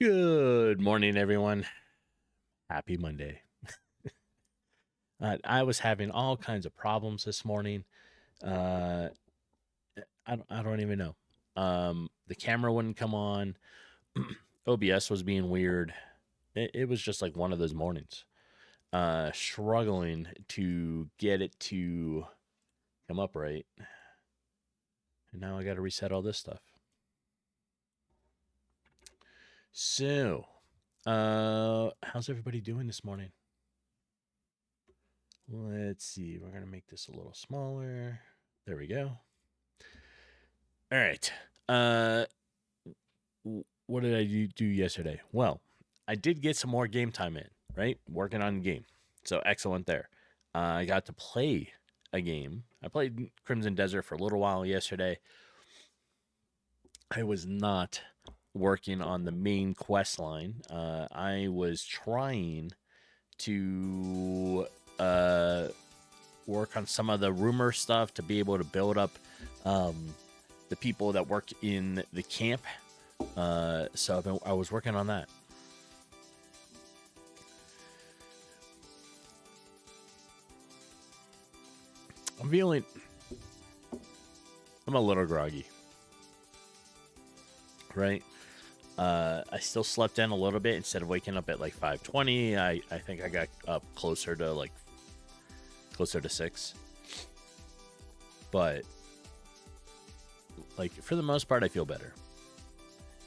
Good morning, everyone. Happy Monday. I was having all kinds of problems this morning. Uh, I don't even know. The camera wouldn't come on. OBS was being weird. It was just like one of those mornings. Struggling to get it to come up right. And now I got to reset all this stuff. So, how's everybody doing this morning? Let's see. We're going to make this a little smaller. There we go. All right. What did I do yesterday? Well, I did get some more game time in, right? Working on the game. So excellent there. I got to play a game. I played Crimson Desert for a little while yesterday. I was not working on the main quest line. I was trying to work on some of the rumor stuff to be able to build up the people that work in the camp. So I was working on that. I'm a little groggy, right? I still slept in a little bit instead of waking up at like 5:20. I think I got up closer to 6. But like for the most part, I feel better.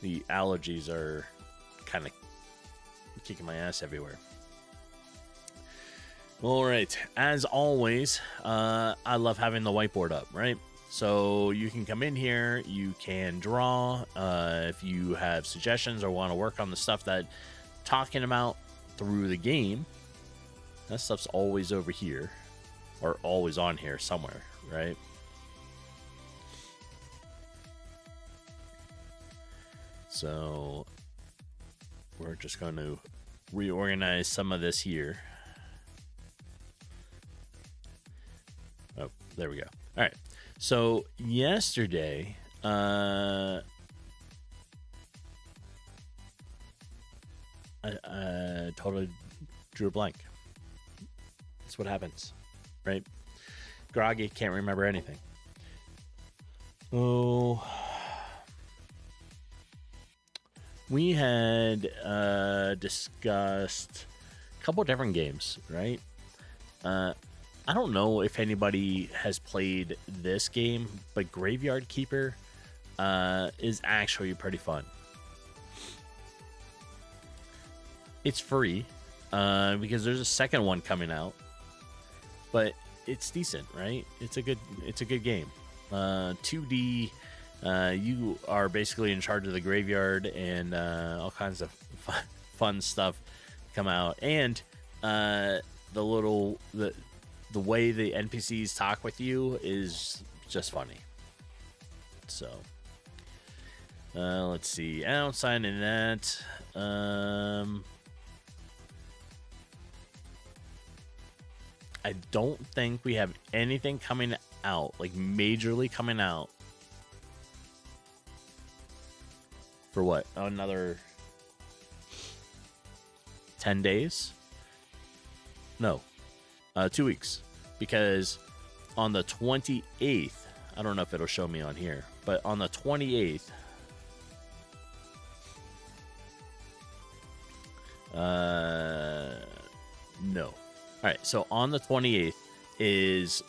The allergies are kind of kicking my ass everywhere. All right. As always, I love having the whiteboard up, right? So you can come in here, you can draw. If you have suggestions or want to work on the stuff that talking about through the game, that stuff's always over here or always on here somewhere, right? So we're just going to reorganize some of this here. Oh, there we go. All right. So yesterday, I totally drew a blank. That's what happens, right? Groggy, can't remember anything. Oh, we had discussed a couple different games, right? I don't know if anybody has played this game, but Graveyard Keeper is actually pretty fun. It's free because there's a second one coming out, but it's decent, right? It's a good game. 2D. You are basically in charge of the graveyard, and all kinds of fun stuff come out, and the way the NPCs talk with you is just funny. So, let's see. Outside of that, I don't think we have anything coming out, like majorly coming out. For what? Another 10 days? No. 2 weeks. Because on the 28th, I don't know if it'll show me on here, but on the 28th, no. All right, so on the 28th is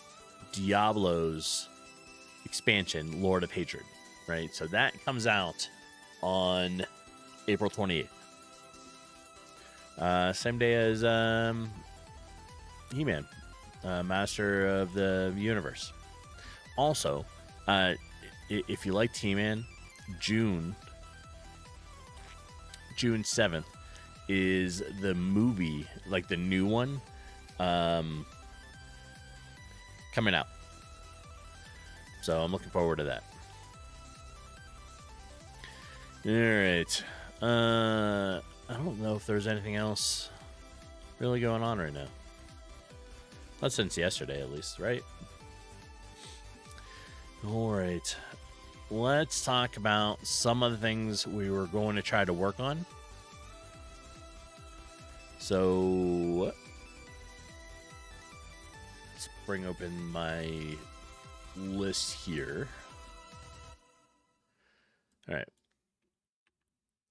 Diablo's expansion, Lord of Hatred, right? So that comes out on April 28th. Same day as He-Man, Master of the Universe. Also, if you like He-Man, June 7th is the movie, like the new one, coming out. So I'm looking forward to that. All right. I don't know if there's anything else really going on right now. Not since yesterday, at least, right? All right. Let's talk about some of the things we were going to try to work on. So let's bring open my list here. All right.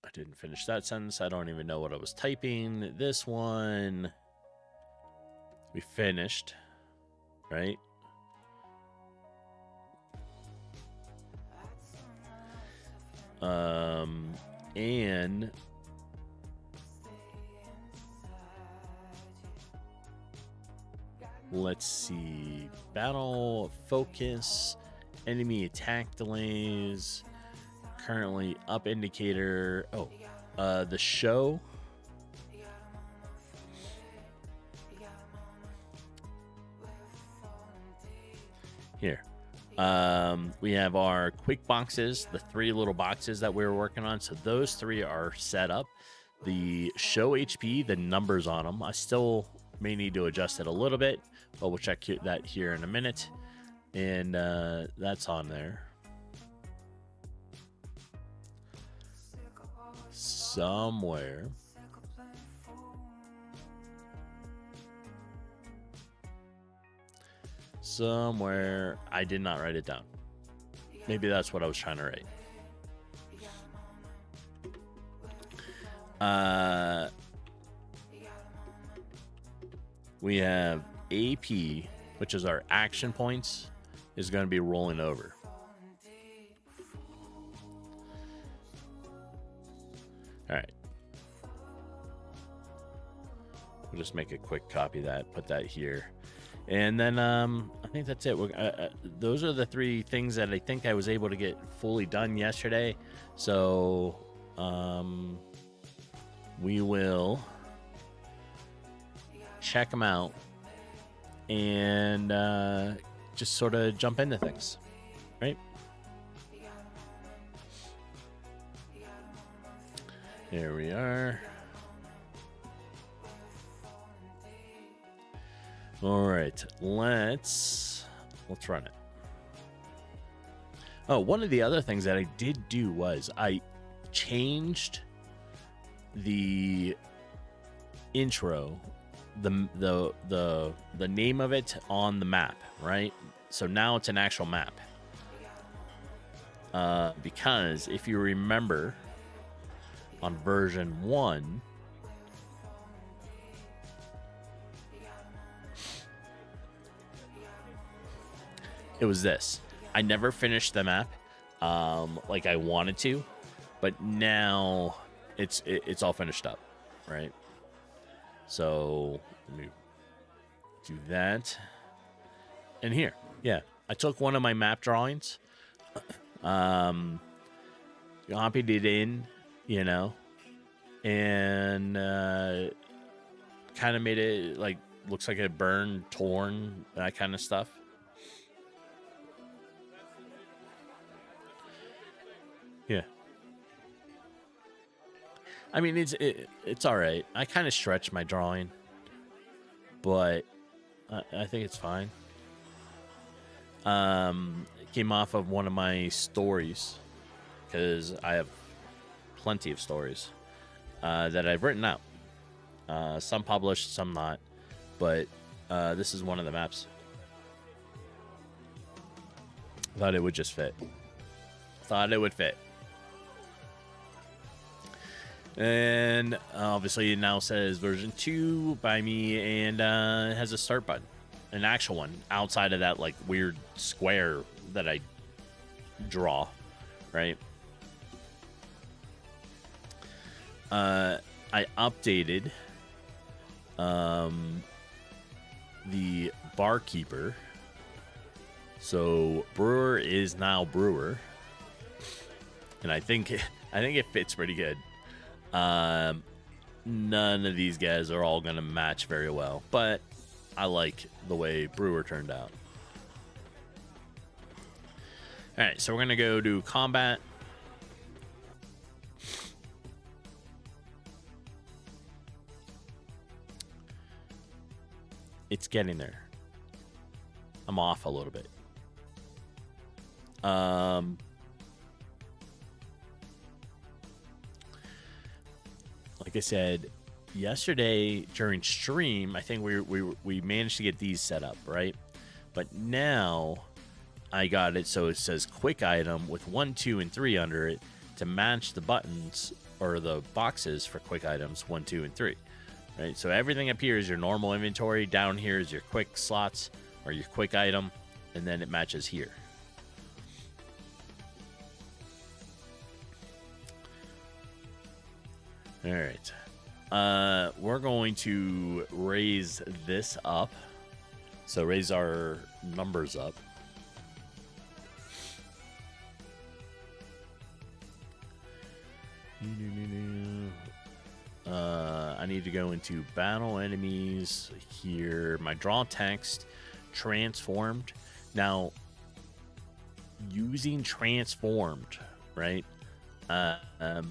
I didn't finish that sentence. I don't even know what I was typing. This one we finished, right? And let's see. Battle focus, enemy attack delays, currently up indicator. Oh, the show. Here. We have our quick boxes, the 3 little boxes that we were working on. So those 3 are set up. The show HP, the numbers on them, I still may need to adjust it a little bit, but we'll check that here in a minute. And that's on there. Somewhere. I did not write it down. Maybe that's what I was trying to write. We have AP, which is our action points, is going to be rolling over. All right. We'll just make a quick copy of that, put that here. And then I think that's it. Those are the 3 things that I think I was able to get fully done yesterday. So we will check them out and just sort of jump into things, right? Here we are. All right, let's run it. Oh, one of the other things that I did do was I changed the intro, the name of it on the map, right? So now it's an actual map. Because if you remember on version 1, it was this. I never finished the map like I wanted to, but now it's all finished up, right? So let me do that. And here, yeah, I took one of my map drawings, copied it in, you know, and kind of made it like looks like it burned, torn, that kind of stuff. Yeah. I mean, it's all right. I kind of stretched my drawing, but I think it's fine. It came off of one of my stories because I have plenty of stories that I've written out. Some published, some not, but this is one of the maps. Thought it would just fit. Thought it would fit. And obviously it now says version 2 by me, and it has a start button, an actual one outside of that like weird square that I draw, right? I updated the barkeeper, so brewer is now brewer, and I think it fits pretty good. None of these guys are all going to match very well, but I like the way brewer turned out. All right, so we're going to go to combat. It's getting there. I'm off a little bit. Like I said, yesterday during stream, I think we managed to get these set up, right? But now I got it so it says quick item with 1, 2, and 3 under it to match the buttons or the boxes for quick items 1, 2, and 3. Right? So everything up here is your normal inventory. Down here is your quick slots or your quick item, and then it matches here. All right. We're going to raise this up. So raise our numbers up. I need to go into battle enemies here. My draw text transformed. Now, using transformed, right? I've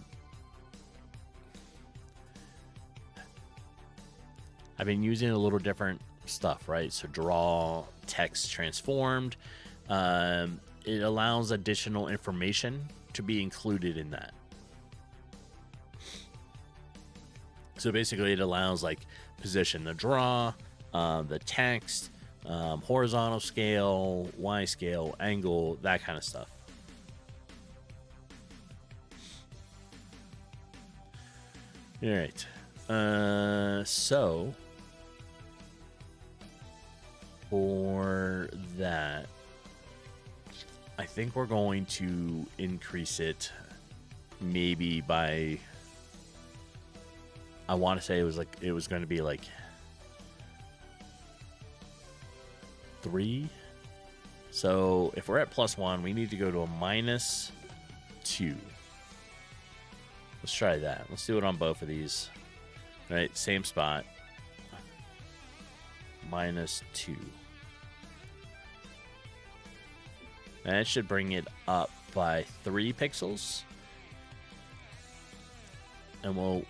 been using a little different stuff, right? So draw text transformed. It allows additional information to be included in that. So basically it allows like position the draw, the text, horizontal scale, Y scale, angle, that kind of stuff. All right. So for that, I think we're going to increase it maybe by, I want to say it was going to be like 3. So if we're at +1, we need to go to a -2. Let's try that. Let's do it on both of these. All right, same spot. -2. That should bring it up by 3 pixels. And we'll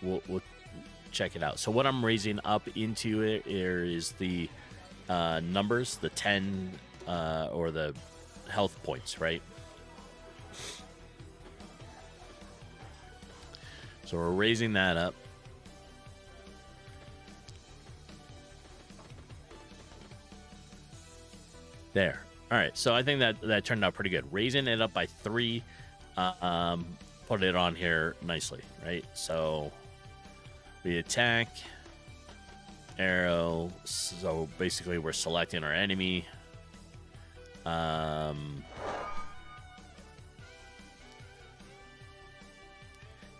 check it out. So what I'm raising up into it is the numbers, the 10 or the health points, right? So we're raising that up. There. All right. So I think that turned out pretty good. Raising it up by 3, put it on here nicely, right? So we attack, arrow. So basically we're selecting our enemy. And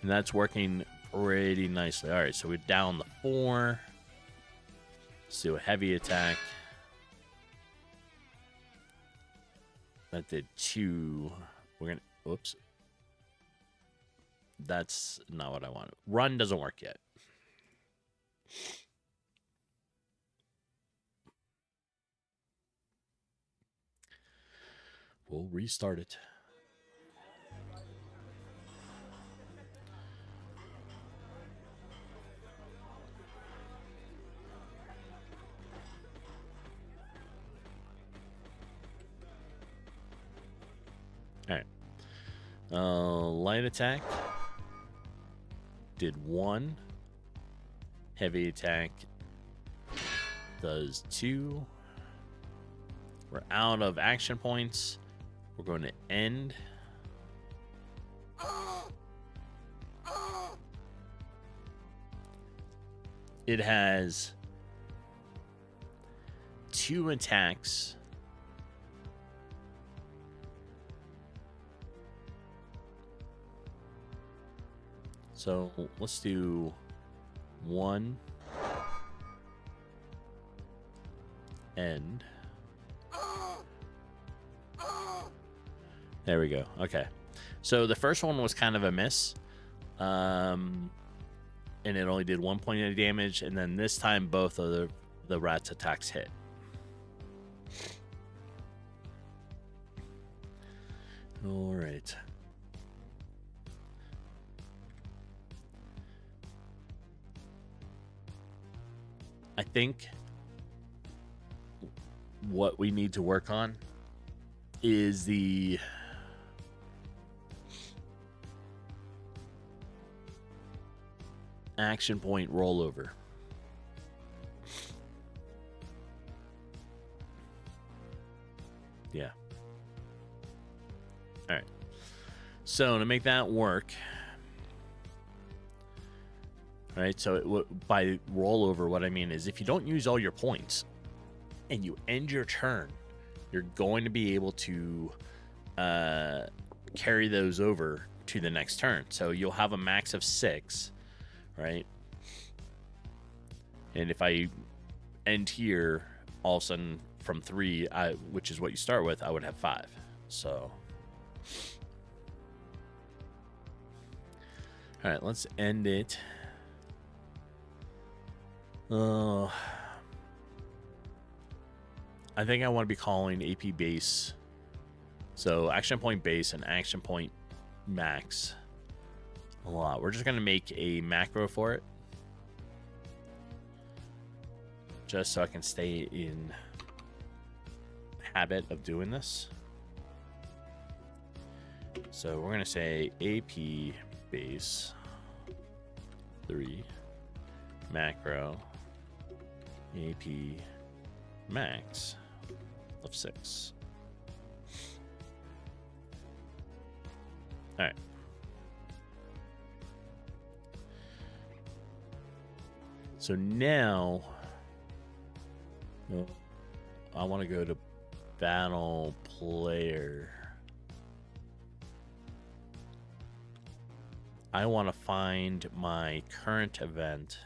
that's working pretty nicely. All right, so we're down the 4. Let's do a heavy attack. That did 2. We're gonna, whoops. That's not what I wanted. Run doesn't work yet. We'll restart it. All right. Light attack did 1. Heavy attack does 2. We're out of action points. We're going to end. It has 2 attacks. So let's do 1. End. There we go. Okay. So the first one was kind of a miss. And it only did 1 point of damage. And then this time, both of the rat's attacks hit. All right. I think what we need to work on is the action point rollover. Yeah. All right. So to make that work, right? So by rollover, what I mean is if you don't use all your points and you end your turn, you're going to be able to carry those over to the next turn. So you'll have a max of 6, right? And if I end here, all of a sudden from 3, which is what you start with, I would have 5. So, all right, let's end it. I think I want to be calling AP base. So action point base and action point max a lot. We're just going to make a macro for it, just so I can stay in habit of doing this. So we're going to say AP base 3 macro AP max of 6. All right. So now I want to go to battle player. I want to find my current event.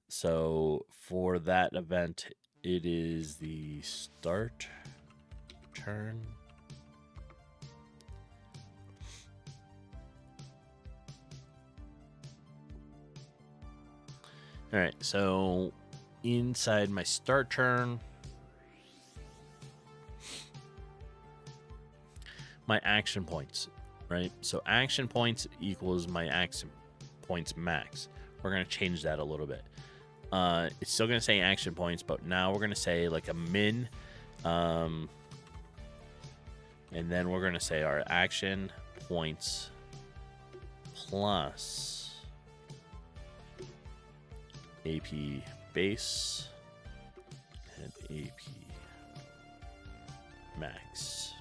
So for that event, it is the start turn. All right, so inside my start turn, my action points, right? So action points equals my action points max. We're going to change that a little bit. It's still going to say action points, but now we're going to say like a min. And then we're going to say our action points plus AP base and AP max,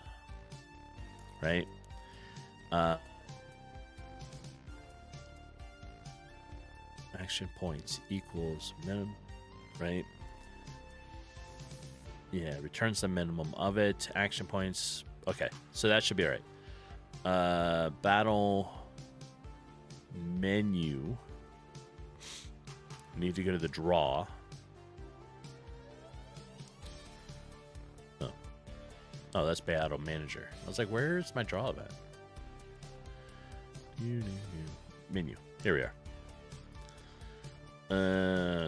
right? Action points equals minimum, right? Yeah, returns the minimum of it. Action points. Okay, so that should be all right. Battle menu. Need to go to the draw. Oh, that's battle manager. I was like, where's my draw event? Menu. Here we are.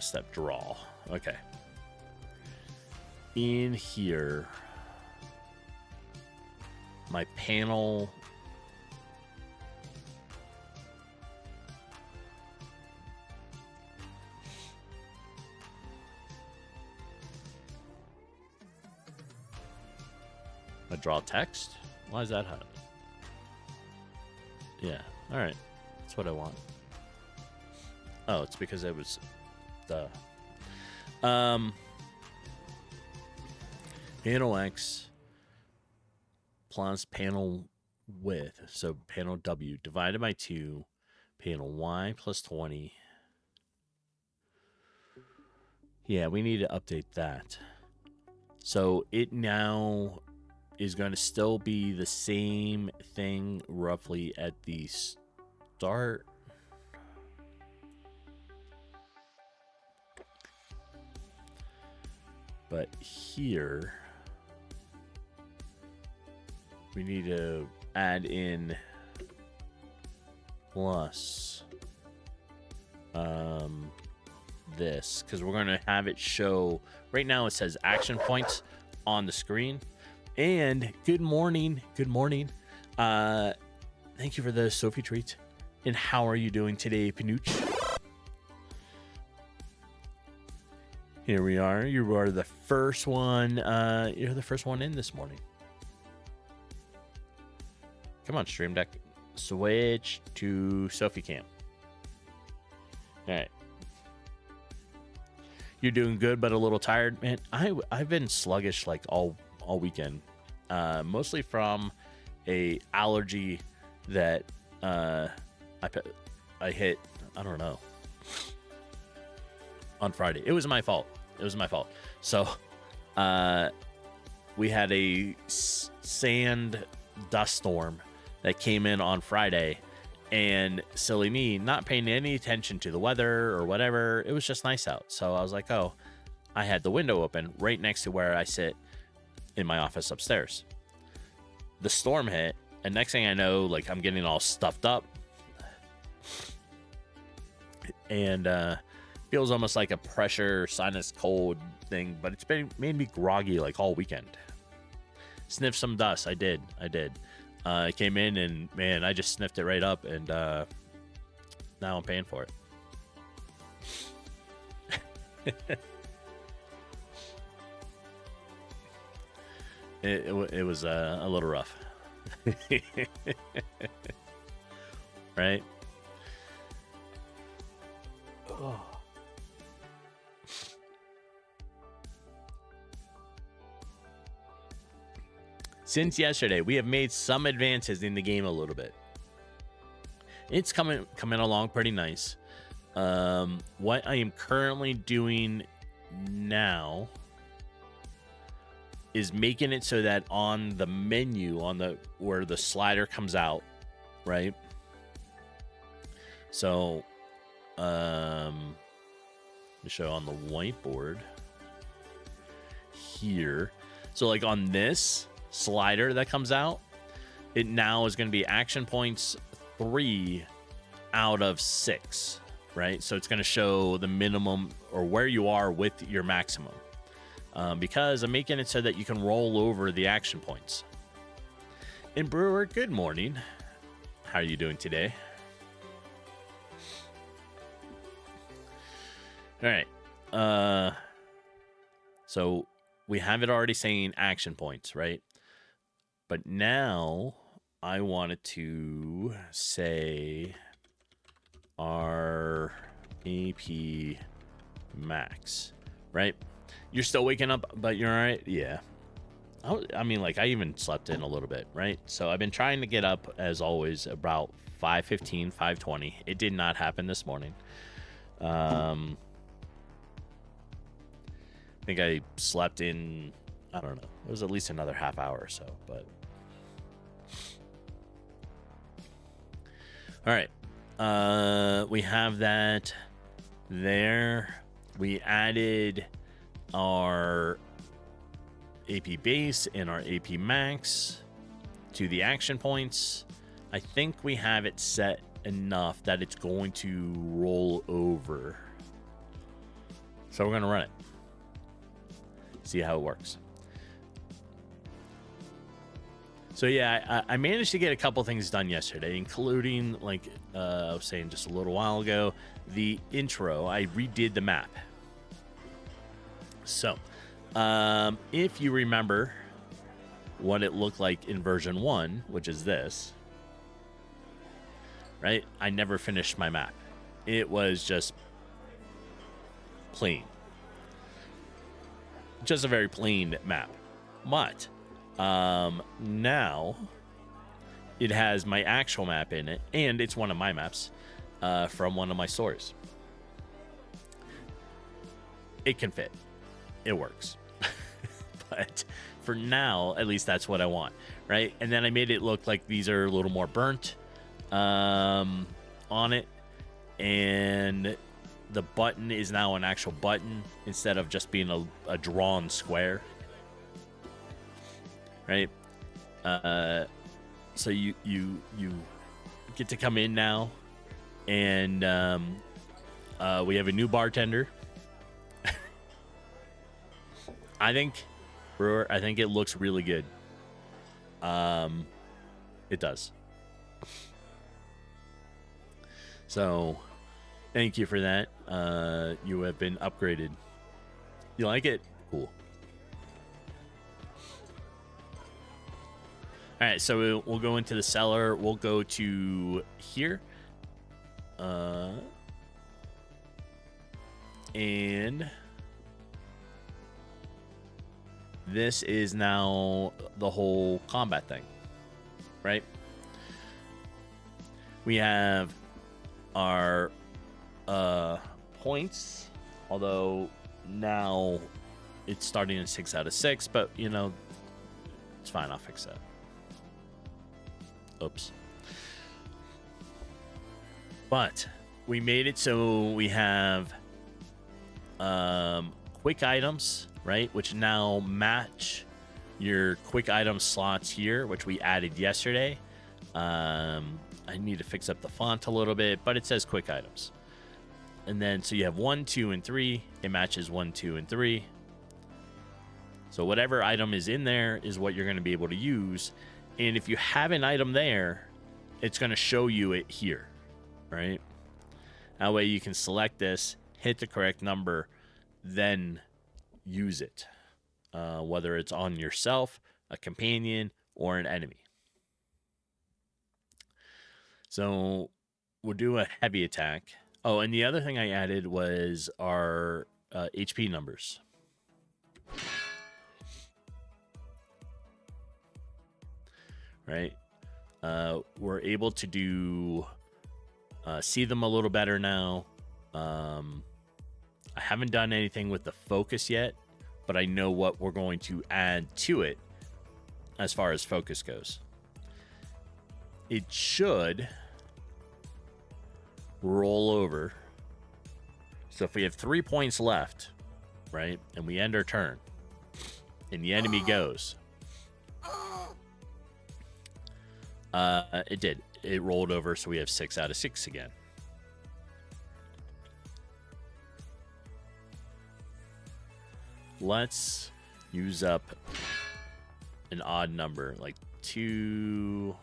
Step draw. Okay. In here, my panel. I draw text? Why is that hot? Yeah, alright. That's what I want. Oh, it's because it was the panel X plus panel width. So panel W divided by 2, panel Y plus 20. Yeah, we need to update that. So it now is going to still be the same thing roughly at the start. But here, we need to add in plus this, because we're going to have it show. Right now it says action points on the screen. And good morning. Good morning. Thank you for the Sophie treat. And how are you doing today, Panuch? Here we are. You are the first one. You're the first one in this morning. Come on, Stream Deck. Switch to Sophie Cam. All right. You're doing good, but a little tired, man. I've been sluggish like all weekend, mostly from a allergy that I hit. I don't know, on Friday. It was my fault. So, we had a sand dust storm that came in on Friday. And silly me, not paying any attention to the weather or whatever, it was just nice out. So I was like, oh, I had the window open right next to where I sit in my office upstairs. The storm hit, and next thing I know, like, I'm getting all stuffed up. And feels almost like a pressure sinus cold thing, but it's made me groggy like all weekend. Sniffed some dust. I did. I came in and, man, I just sniffed it right up, and now I'm paying for it. It was a little rough. Right? Oh. Since yesterday, we have made some advances in the game a little bit. It's coming along pretty nice. What I am currently doing now is making it so that on the menu, where the slider comes out, right? So, let me show on the whiteboard here. So, like, on this slider that comes out, it now is going to be action points 3 out of 6, right? So it's going to show the minimum or where you are with your maximum, because I'm making it so that you can roll over the action points. And Brewer, good morning. How are you doing today? All right. So we have it already saying action points, right? But now I wanted to say our AP max, right? You're still waking up, but you're all right? Yeah. I mean, like, I even slept in a little bit, right? So I've been trying to get up, as always, about 5:15, 5:20. It did not happen this morning. I think I slept in, I don't know, it was at least another half hour or so, but all right. We have that there. We added our AP base and our AP max to the action points. I think we have it set enough that it's going to roll over. So we're going to run it. See how it works. So yeah, I managed to get a couple things done yesterday, including, like I was saying just a little while ago, the intro. I redid the map. So, if you remember what it looked like in version 1, which is this, right? I never finished my map. It was just plain. Just a very plain map. But now it has my actual map in it, and it's one of my maps from one of my stores. It can fit. It works. But for now, at least that's what I want, right? And then I made it look like these are a little more burnt on it, and the button is now an actual button instead of just being a drawn square, right? So you get to come in now, and we have a new bartender. I think, Brewer, I think it looks really good. It does. So, thank you for that. You have been upgraded. You like it? Cool. All right, so we'll go into the cellar. We'll go to here. And this is now the whole combat thing, right? We have our points, although now it's starting at 6 out of 6, but you know, it's fine. I'll fix that. Oops. But we made it so we have quick items, right? Which now match your quick item slots here, which we added yesterday. I need to fix up the font a little bit, but it says quick items. And then so you have 1, 2, and 3. It matches 1, 2, and 3. So whatever item is in there is what you're going to be able to use. And if you have an item there, it's going to show you it here, right? That way you can select this, hit the correct number, then use it, whether it's on yourself, a companion, or an enemy. So we'll do a heavy attack. Oh, and the other thing I added was our HP numbers. Right? We're able to do see them a little better now. I haven't done anything with the focus yet, but I know what we're going to add to it as far as focus goes. It should roll over. So if we have 3 points left, right, and we end our turn, and the enemy goes, it did. It rolled over, so we have 6 out of 6 again. Let's use up an odd number, like 2,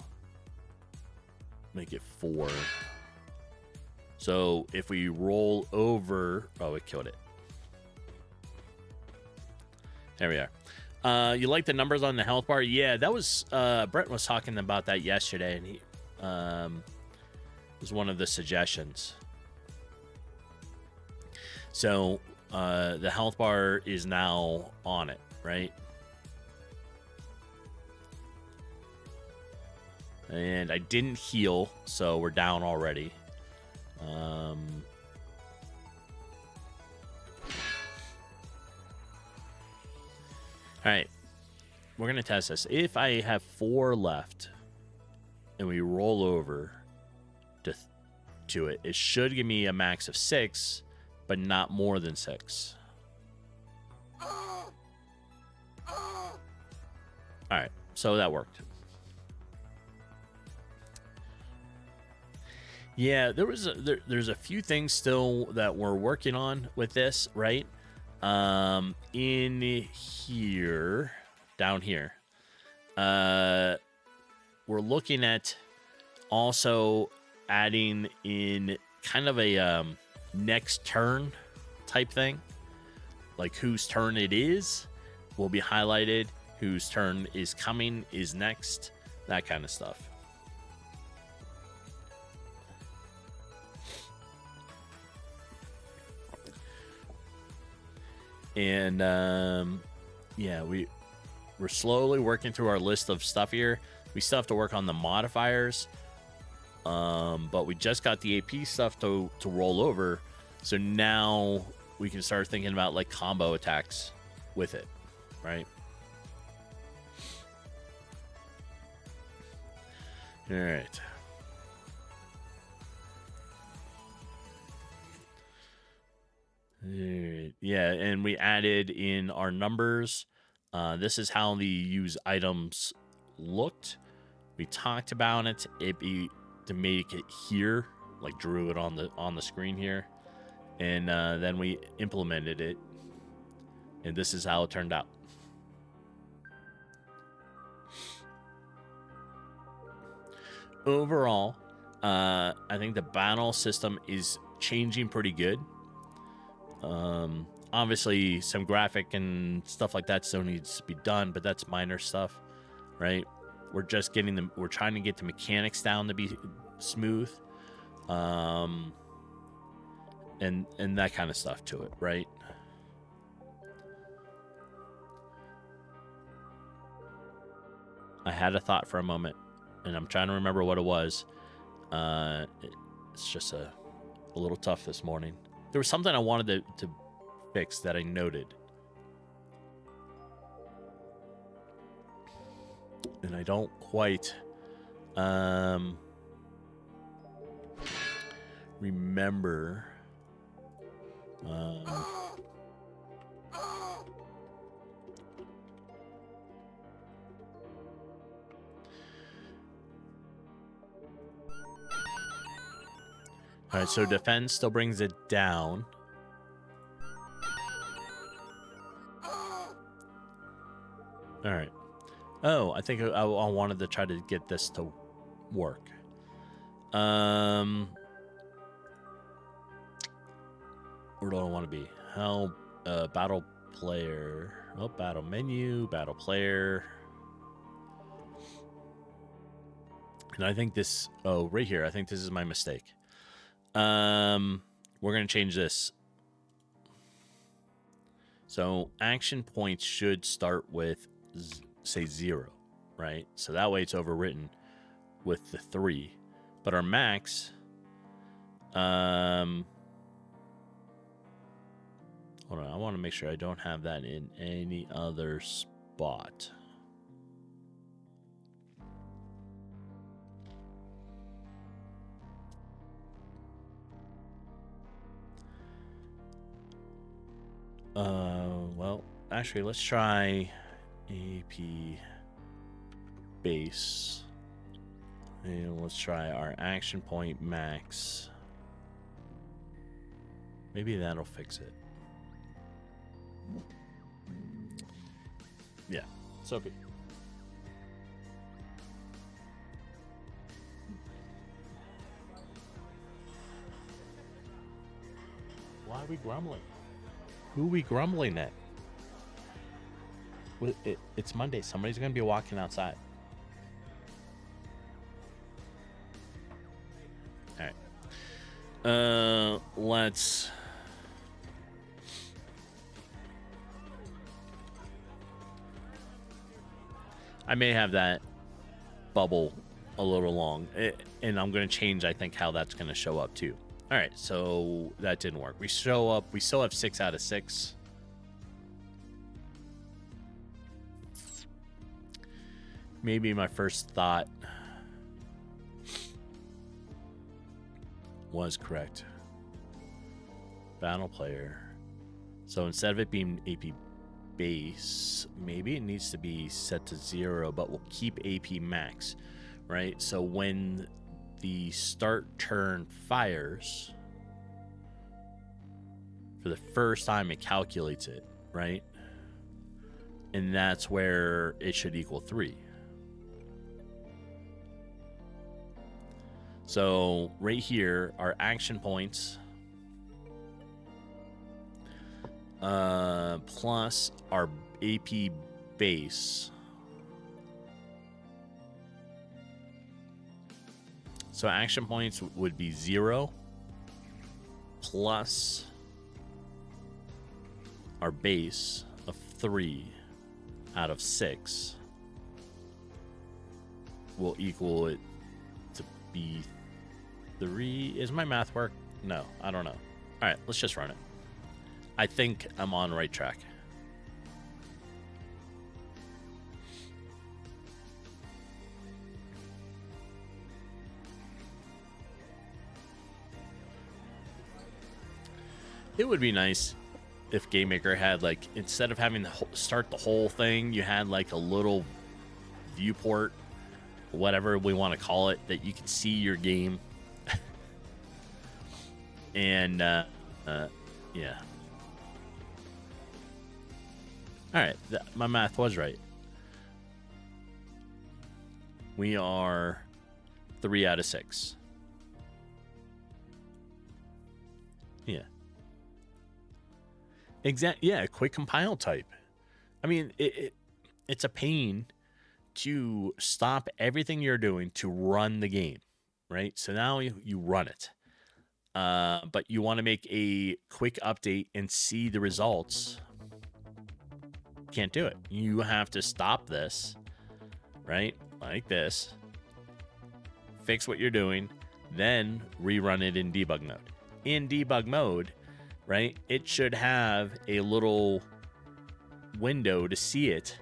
make it 4. So if we roll over, oh, it killed it. There we are. You like the numbers on the health bar? Yeah, that was Brent was talking about that yesterday, and he was one of the suggestions. So the health bar is now on it, right? And I didn't heal, so we're down already. All right, we're gonna test this. If I have 4 left and we roll over to it, it should give me a max of 6, but not more than 6. All right, so that worked. Yeah, there's a few things still that we're working on with this, right? In here, down here, we're looking at also adding in kind of a next turn type thing, like whose turn it is will be highlighted, whose turn is coming is next, that kind of stuff. And yeah, we're slowly working through our list of stuff here. We still have to work on the modifiers, but we just got the AP stuff to roll over, so now we can start thinking about like combo attacks with it, right? All right. Yeah, and we added in our numbers. This is how the use items looked. We talked about it. It be to make it here, like drew it on the screen here, and then we implemented it, and this is how it turned out. Overall, I think the battle system is changing pretty good. Obviously some graphic and stuff like that still needs to be done, but that's minor stuff, right? We're just getting them. We're trying to get the mechanics down to be smooth. And and that kind of stuff to it, right? I had a thought for a moment, and I'm trying to remember what it was. It's just a little tough this morning. There was something I wanted to fix that I noted, and I don't quite remember. All right, so defense still brings it down. All right. Oh, I think I wanted to try to get this to work. Where do I want to be? How battle player? Oh, battle menu, battle player. And I think this. Oh, right here. I think this is my mistake. We're gonna change this. So action points should start with say 0, right? So that way it's overwritten with the 3. But our max, hold on, I want to make sure I don't have that in any other spot. Well, actually, let's try AP base. And let's try our action point max. Maybe that'll fix it. Yeah, so good. Why are we grumbling? Who are we grumbling at? It's Monday. Somebody's going to be walking outside. All right. Let's... I may have that bubble a little long. And I'm going to change, I think, how that's going to show up, too. All right, so that didn't work. We show up. We still have 6 out of 6. Maybe my first thought was correct. Battle player. So instead of it being AP base, maybe it needs to be set to 0, but we'll keep AP max, right? So when the start turn fires, for the first time it calculates it, right? And that's where it should equal 3. So right here, our action points plus our AP base. So action points would be 0 plus our base of 3 out of 6 will equal it to be 3. Is my math work? No, I don't know. All right, let's just run it. I think I'm on the right track. It would be nice if GameMaker had, like, instead of having to start the whole thing, you had like a little viewport, whatever we want to call it, that you can see your game. And yeah. All right, my math was right. We are 3 out of 6. Yeah. Yeah, quick compile type. I mean, it's a pain to stop everything you're doing to run the game, right? So now you run it. but you want to make a quick update and see the results, can't do it. You have to stop this, right? Like this. Fix what you're doing, then rerun it in debug mode. In debug mode, right, it should have a little window to see it.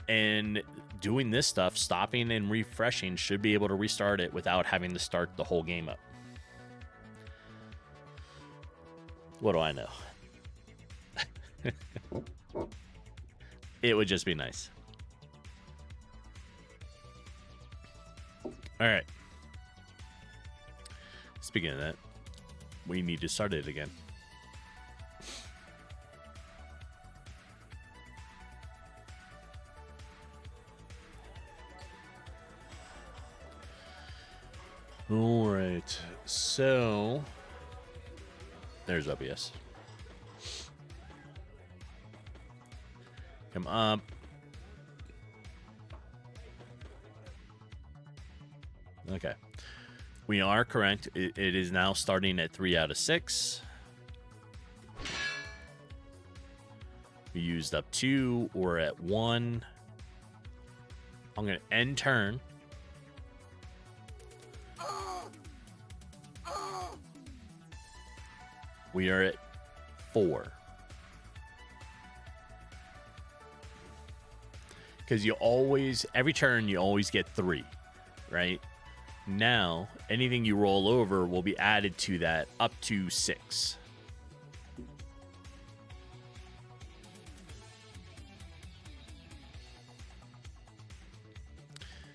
And doing this stuff, stopping and refreshing, should be able to restart it without having to start the whole game up. What do I know? It would just be nice. All right. Speaking of that, we need to start it again. All right. So there's OBS. Come up. Okay. We are correct. It is now starting at 3 out of 6. We used up 2. We're at 1. I'm going to end turn. We are at 4. Because you always, every turn, you always get 3, right? Now, anything you roll over will be added to that up to 6.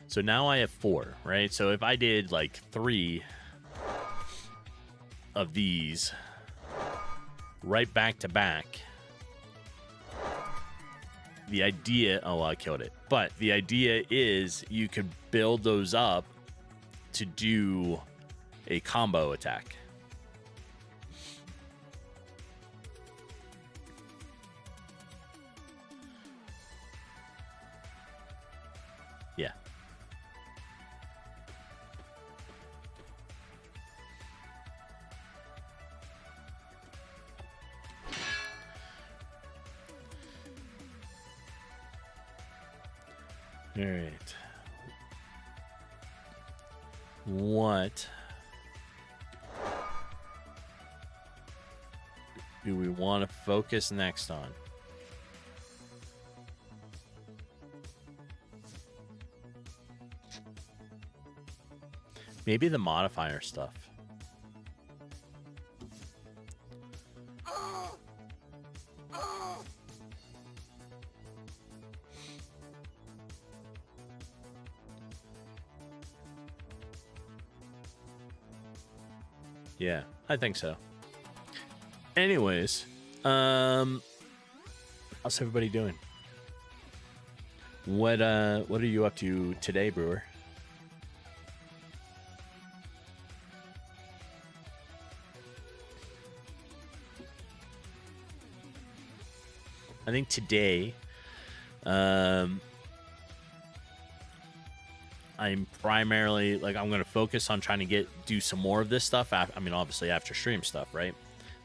So now I have 4, right? So if I did like 3 of these right back to back, the idea, oh, I killed it. But the idea is you could build those up to do a combo attack. Yeah. All right. What do we want to focus next on? Maybe the modifier stuff. Yeah, I think so. Anyways, how's everybody doing? What are you up to today, Brewer? I think today, I'm primarily, like, I'm going to focus on trying to do some more of this stuff. I mean, obviously after stream stuff, right?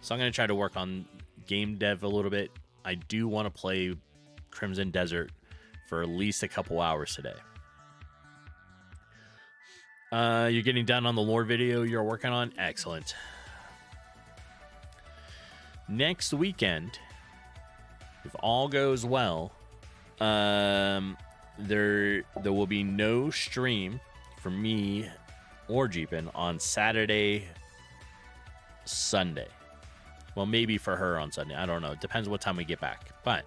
So I'm going to try to work on game dev a little bit. I do want to play Crimson Desert for at least a couple hours today. You're getting done on the lore video you're working on? Excellent. Next weekend, if all goes well, there will be no stream for me or Jeepin on Saturday, Sunday. Well, maybe for her on Sunday. I don't know. It depends what time we get back. But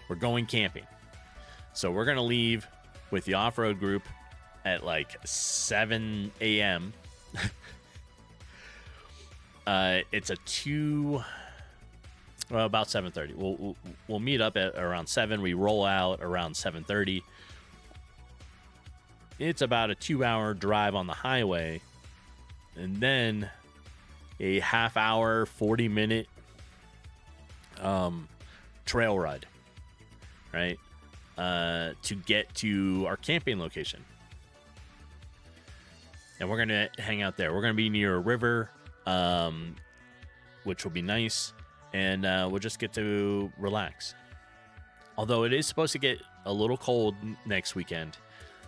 we're going camping. So we're going to leave with the off-road group at like 7 a.m. It's a about 7:30. We'll meet up at around 7. We roll out around 7:30. It's about a 2-hour drive on the highway, and then a half-hour, 40-minute trail ride, right? To get to our camping location. and we're gonna hang out there. We're gonna be near a river, which will be nice, and we'll just get to relax. Although it is supposed to get a little cold next weekend,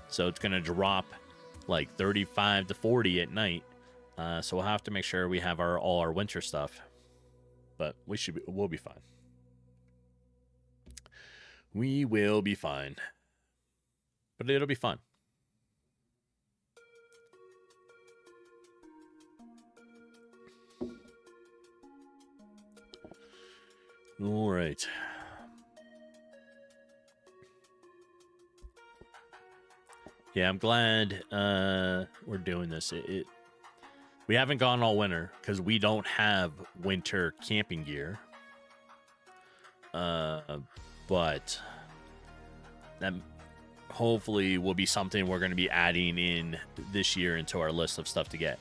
so it's gonna drop like 35 to 40 at night. So we'll have to make sure we have all our winter stuff, but we'll be fine. We will be fine, but it'll be fun. All right. Yeah, I'm glad we're doing this. We haven't gone all winter because we don't have winter camping gear. But that hopefully will be something we're going to be adding in this year into our list of stuff to get.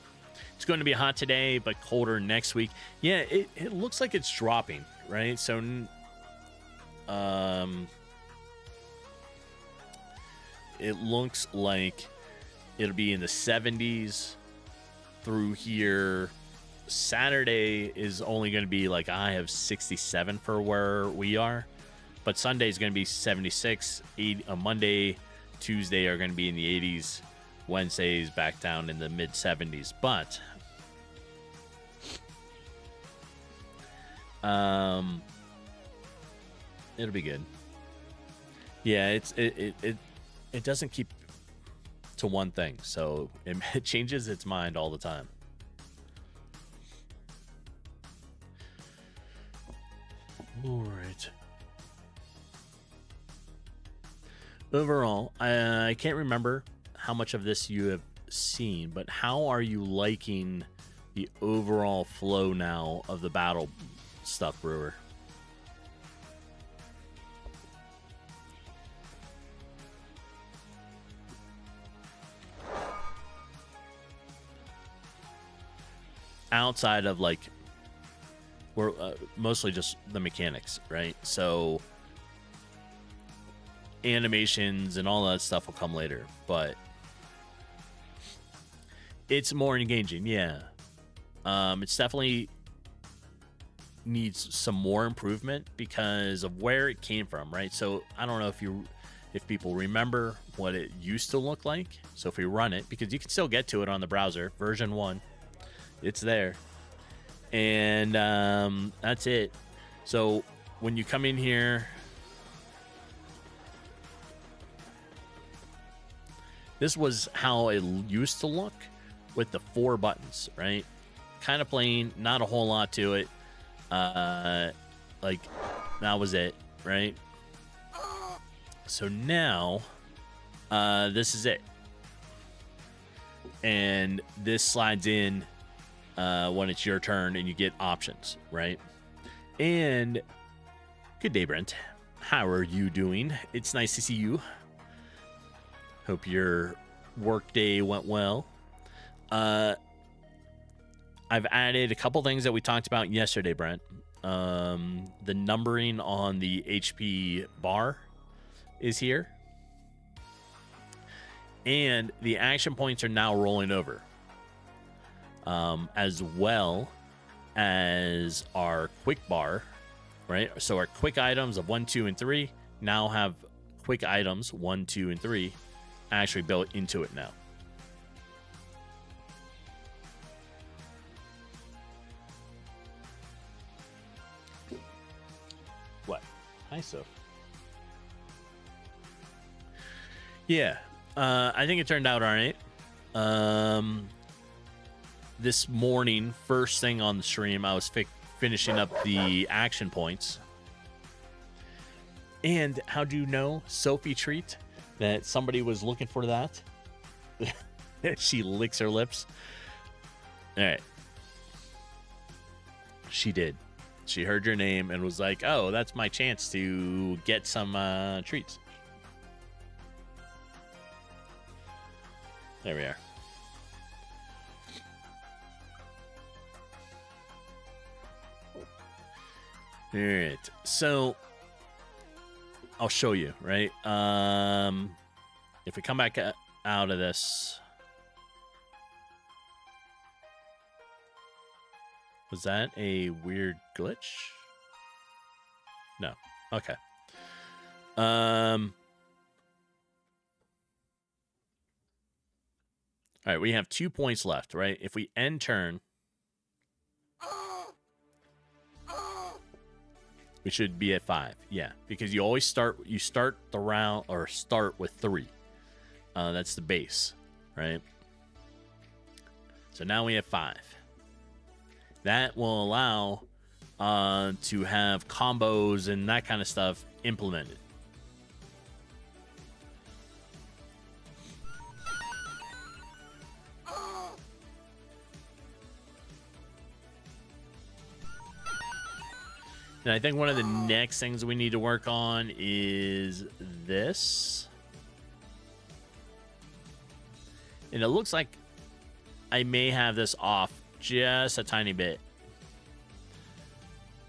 It's going to be hot today, but colder next week. Yeah, it looks like it's dropping, right? So, it looks like it'll be in the 70s through here. Saturday is only going to be like I have 67 for where we are, but Sunday is going to be 76. Monday, Tuesday are going to be in the 80s. Wednesday's back down in the mid 70s, but it'll be good. Yeah, it doesn't keep to one thing, so it changes its mind all the time. All right. Overall, I can't remember how much of this you have seen, but how are you liking the overall flow now of the battle stuff, Brewer? Outside of like, we're mostly just the mechanics, right? So animations and all that stuff will come later, but it's more engaging. Yeah. It's definitely needs some more improvement because of where it came from, right? So I don't know if people remember what it used to look like. So if we run it, because you can still get to it on the browser, version 1, it's there. And that's it. So when you come in here, this was how it used to look with the 4 buttons, right? Kind of plain, not a whole lot to it. Like, that was it, right? So now, this is it. And this slides in when it's your turn and you get options, right? And good day, Brent. How are you doing? It's nice to see you. Hope your work day went well. I've added a couple things that we talked about yesterday, Brent. The numbering on the HP bar is here. And the action points are now rolling over. As well as our quick bar, right? So our quick items of 1, 2, and 3 now have quick items 1, 2, and 3 actually built into it now. What? Hi, Soph. Yeah, I think it turned out all right. This morning, first thing on the stream, I was finishing up the action points. And how do you know, Sophie Treat, that somebody was looking for that? She licks her lips. All right. She did. She heard your name and was like, oh, that's my chance to get some treats. There we are. All right. So I'll show you, right? If we come back out of this, Was that a weird glitch? No. Okay. All right, we have 2 points left, right? If we end turn, we should be at 5. Yeah, because you always start the round or start with 3. That's the base, right? So now we have 5. That will allow to have combos and that kind of stuff implemented. And I think one of the next things we need to work on is this. And it looks like I may have this off just a tiny bit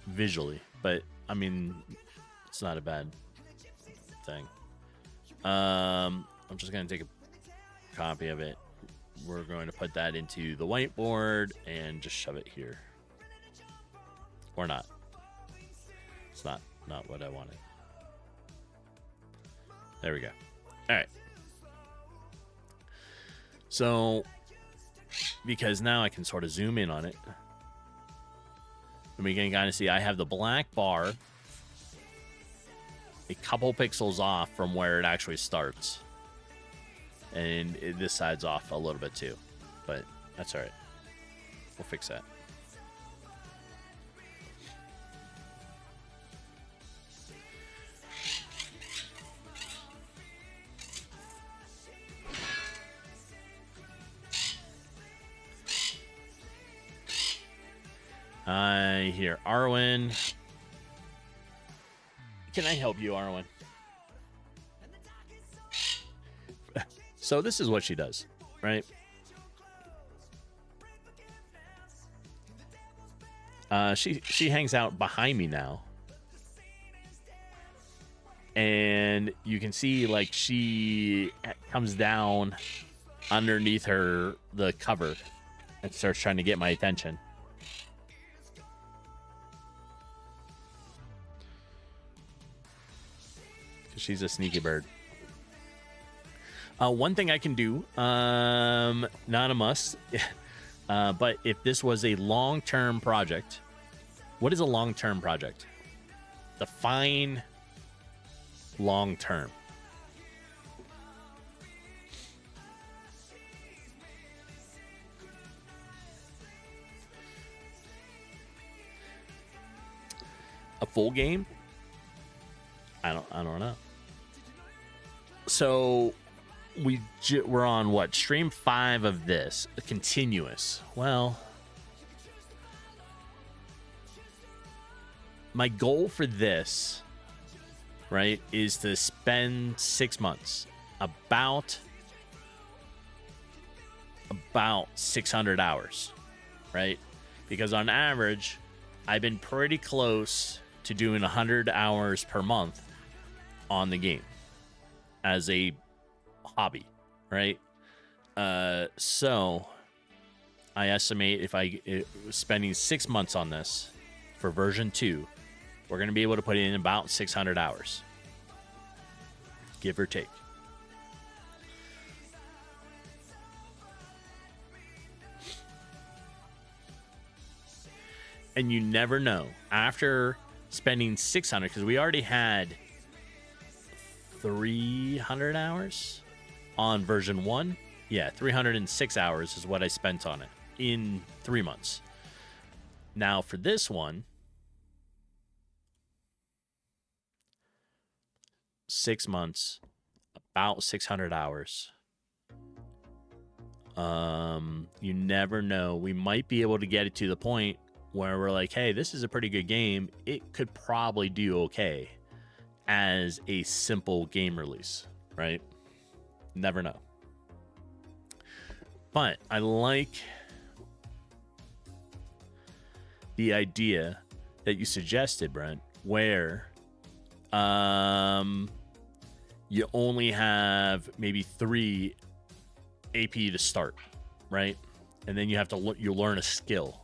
visually, but I mean, it's not a bad thing. I'm just going to take a copy of it. We're going to put that into the whiteboard and just shove it here. Or not. It's not what I wanted. There we go. All right. So, because now I can sort of zoom in on it. And we can kind of see I have the black bar a couple pixels off from where it actually starts. And this side's off a little bit too. But that's all right. We'll fix that. I hear Arwen. Can I help you, Arwen? So this is what she does, right? She hangs out behind me now. And you can see like she comes down underneath the cover and starts trying to get my attention. She's a sneaky bird. One thing I can do, not a must, but if this was a long-term project, what is a long-term project? Define long-term. A full game? I don't know. So we're on what, stream 5 of this, a continuous. Well, my goal for this, right, is to spend 6 months, about 600 hours, right? Because on average, I've been pretty close to doing 100 hours per month on the game as a hobby, right? So I estimate if spending 6 months on this for version 2, we're going to be able to put in about 600 hours, give or take. And you never know, after spending 600, because we already had 300 hours on version 1. Yeah, 306 hours is what I spent on it in 3 months. Now for this one, 6 months, about 600 hours. You never know. We might be able to get it to the point where we're like, hey, this is a pretty good game. It could probably do okay as a simple game release, right? Never know. But I like the idea that you suggested, Brent, where you only have maybe 3 AP to start, right? And then you have to you learn a skill.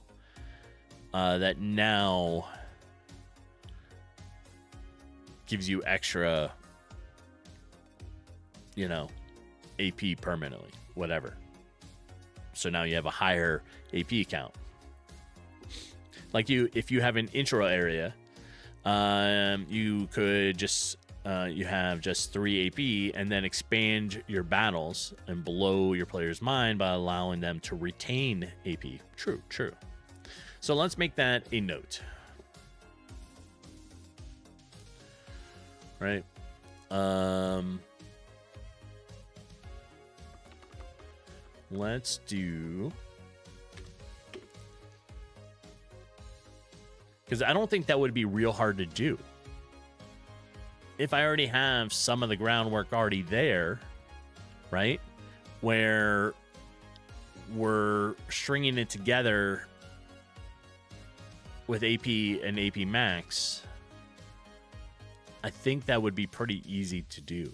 that now gives you extra, you know, AP permanently, whatever. So now you have a higher AP count. Like if you have an intro area, you could just you have just 3 AP and then expand your battles and blow your player's mind by allowing them to retain AP. True. So let's make that a note. Right. Let's do, because I don't think that would be real hard to do. If I already have some of the groundwork already there, right, where we're stringing it together with AP and AP Max, I think that would be pretty easy to do,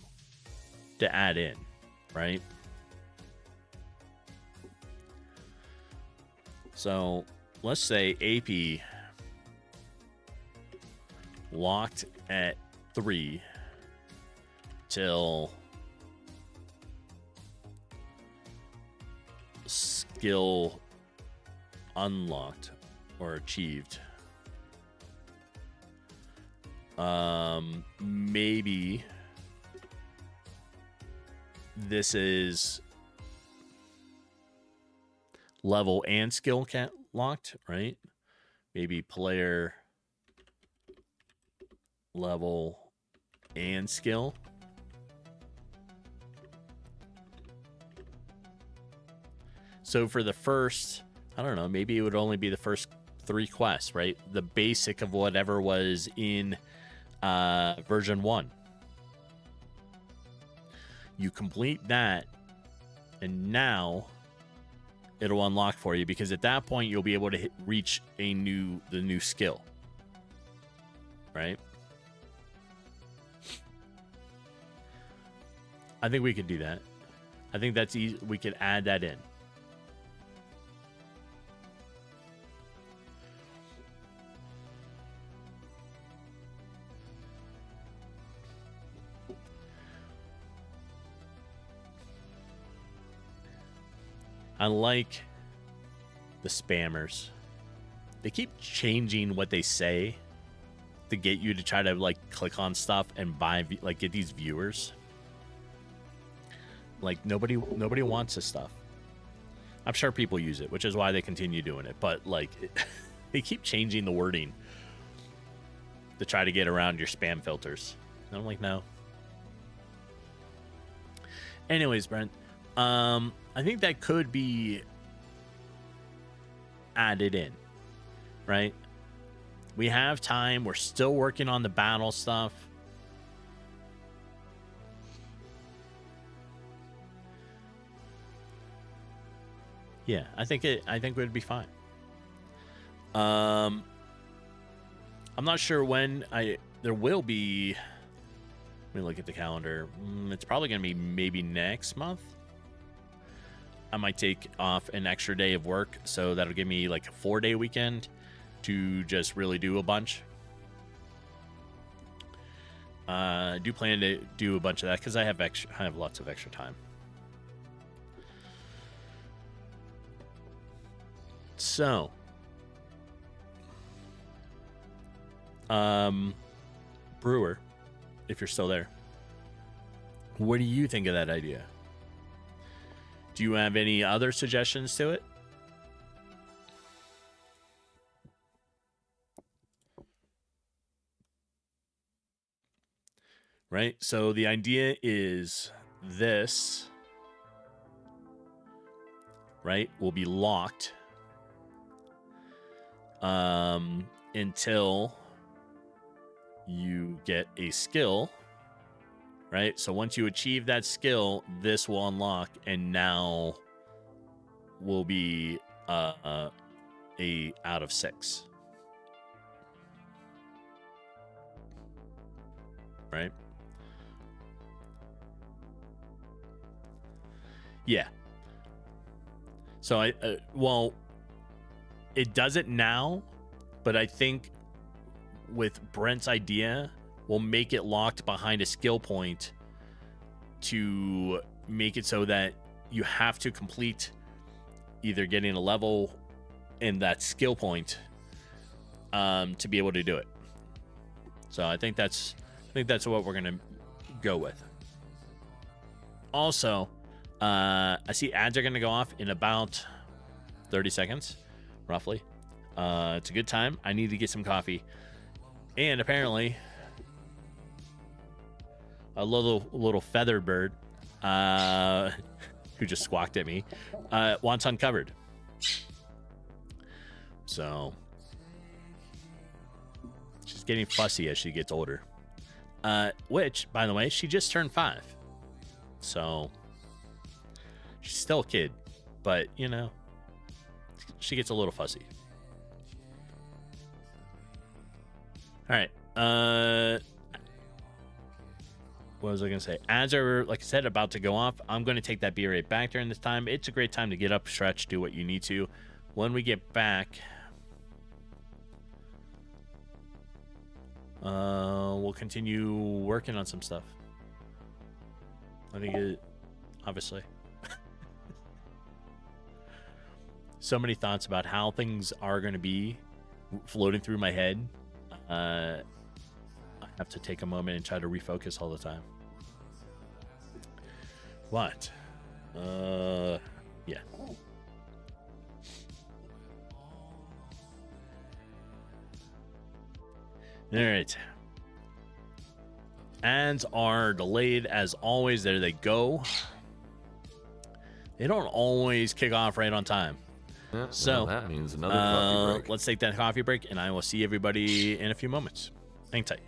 to add in, right? So let's say AP locked at 3 till skill unlocked or achieved. Maybe this is level and skill locked, right? Maybe player level and skill. So for the first, I don't know, maybe it would only be the first 3 quests, right? The basic of whatever was in version 1. You complete that, and now it'll unlock for you, because at that point you'll be able to reach the new skill, right? I think we could do that. I think that's easy. We could add that in. I like the spammers. They keep changing what they say to get you to try to like click on stuff and buy, like, get these viewers. Like nobody wants this stuff. I'm sure people use it, which is why they continue doing it. But like, they keep changing the wording to try to get around your spam filters. And I'm like, no. Anyways, Brent, I think that could be added in, right? We have time. We're still working on the battle stuff. Yeah, I think it would be fine. I'm not sure when there will be. Let me look at the calendar. It's probably going to be maybe next month. I might take off an extra day of work, so that'll give me like a 4-day weekend to just really do a bunch. I do plan to do a bunch of that because I have lots of extra time. So, Brewer, if you're still there, what do you think of that idea? Do you have any other suggestions to it? Right? So the idea is this, right, will be locked until you get a skill. Right? So once you achieve that skill, this will unlock, and now will be a out of 6. Right? Yeah. So well, it does it now, But I think with Brent's idea, we'll make it locked behind a skill point to make it so that you have to complete either getting a level in that skill point to be able to do it. So I think that's what we're gonna go with. Also, I see ads are gonna go off in about 30 seconds, roughly. It's a good time. I need to get some coffee, and apparently, a little feathered bird, who just squawked at me, wants uncovered. So she's getting fussy as she gets older. Which, by the way, she just turned 5. So she's still a kid, but you know, she gets a little fussy. All right. What was I gonna say? Ads are, like I said, about to go off. I'm gonna take that beer right back during this time. It's a great time to get up, stretch, do what you need to. When we get back, we'll continue working on some stuff. I think it, obviously. So many thoughts about how things are going to be floating through my head. I have to take a moment and try to refocus all the time. What? Yeah. All right. Ads are delayed as always. There they go. They don't always kick off right on time. Yeah, So well, that means another coffee break. Let's take that coffee break, and I will see everybody in a few moments. Hang tight.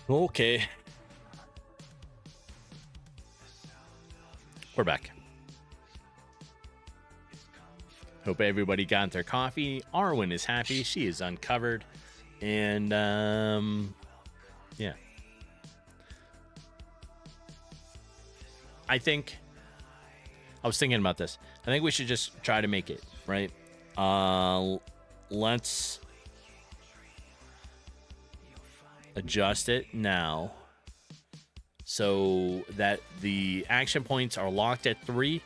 Okay. We're back. Hope everybody got their coffee. Arwen is happy. She is uncovered. And, yeah. I was thinking about this. I think we should just try to make it, right? Let's adjust it now so that the action points are locked at 3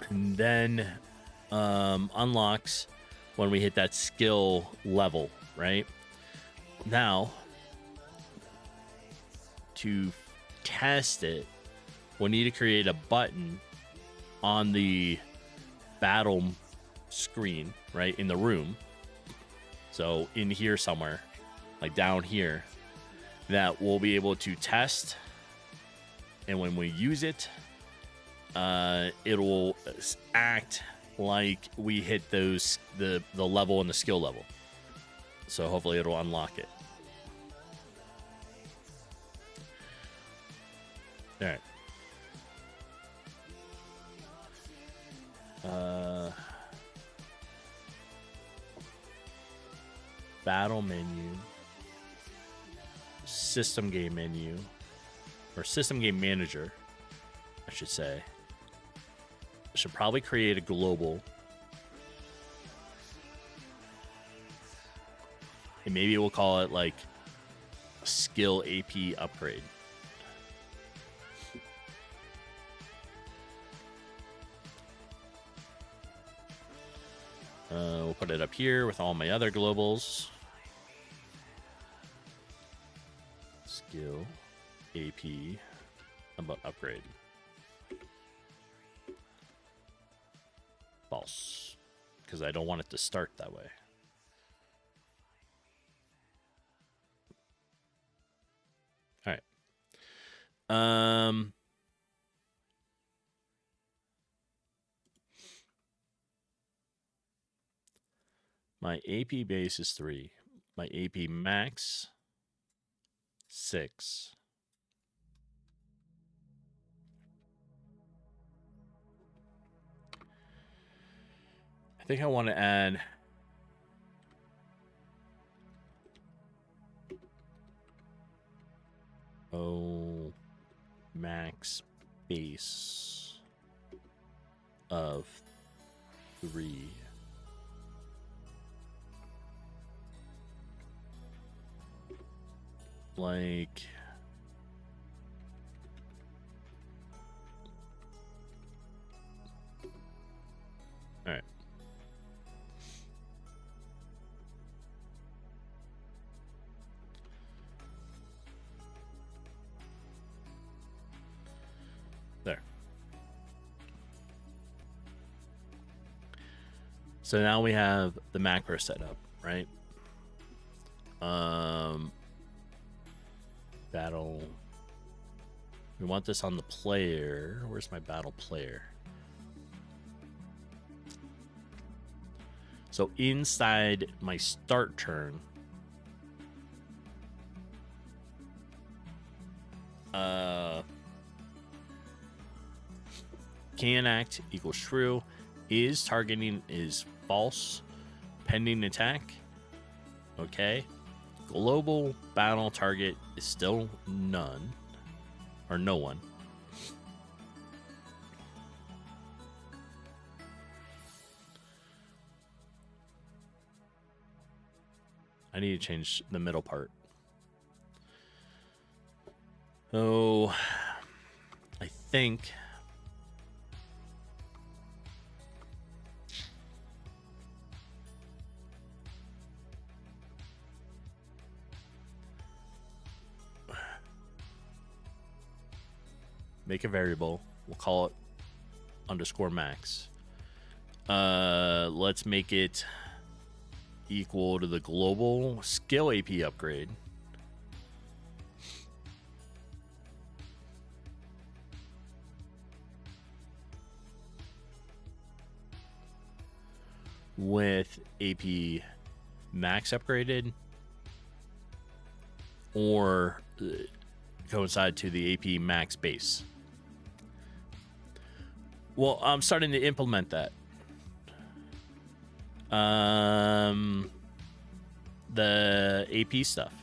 and then unlocks when we hit that skill level, right? Now, to test it, we need to create a button on the battle screen, right, in the room. So in here somewhere, like down here, that we'll be able to test. And when we use it, it will act like we hit those the level and the skill level. So hopefully it'll unlock it. All right. Battle menu, system game menu, or system game manager, I should say. I should probably create a global. And maybe we'll call it like skill AP upgrade. We'll put it up here with all my other globals. Skill AP about upgrade. False, because I don't want it to start that way. All right. My AP base is 3. My AP max 6. I think I want to add max base of 3. Like, all right. There. So now we have the macro set up, right? Battle. We want this on the player. Where's my battle player? So inside my start turn, can act equals true. Is targeting is false. Pending attack. Okay. Global battle target is still none. Or no one. I need to change the middle part. Oh, I think make a variable. We'll call it underscore max. Let's make it equal to the global skill AP upgrade. With AP max upgraded or coincide to the AP max base. Well, I'm starting to implement that. The AP stuff.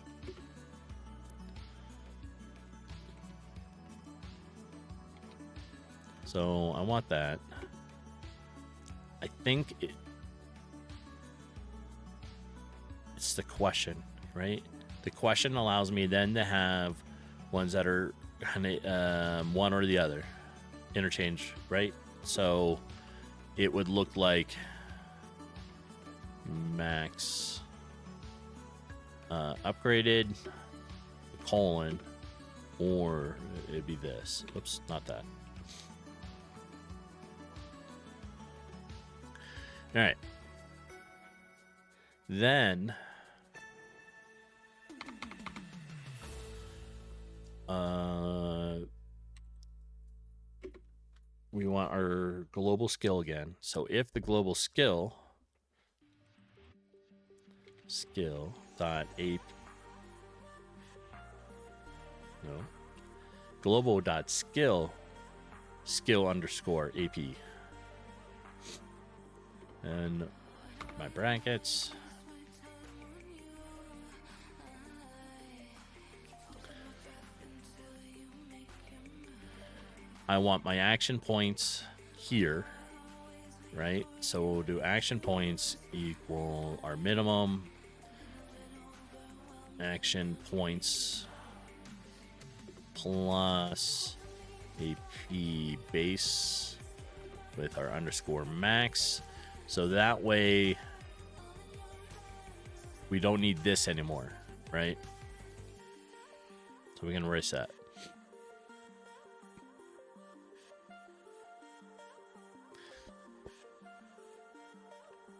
So I want that. I think it's the question, right? The question allows me then to have ones that are kind of one or the other, interchange, right? So it would look like max upgraded colon, or it'd be this. Oops, not that. All right. Then we want our global skill again. So if the global skill dot AP global dot skill underscore AP, and my brackets, I want my action points here, right? So we'll do action points equal our minimum action points plus AP base with our underscore max. So that way we don't need this anymore, right? So we can erase that.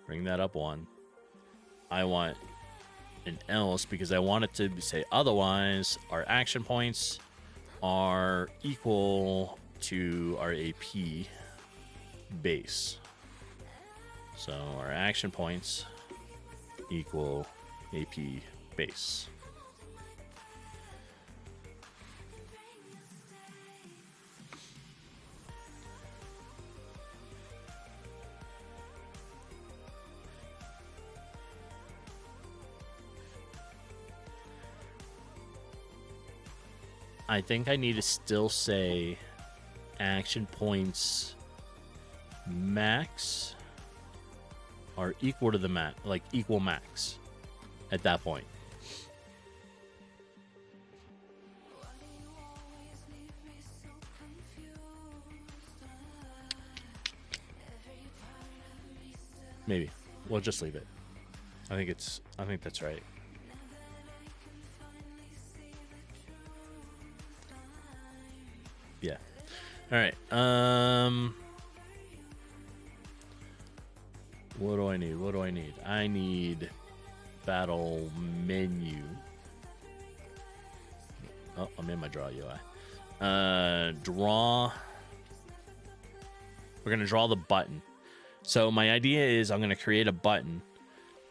Bring that up one. I want an else because I want it to say otherwise our action points are equal to our AP base. So our action points equal AP base. I think I need to still say action points max are equal to the max, like equal max at that point. Maybe we'll just leave it. I think that's right. Yeah. All right. What do I need? What do I need? I need battle menu. Oh, I'm in my draw UI. Draw. We're gonna draw the button. So my idea is I'm gonna create a button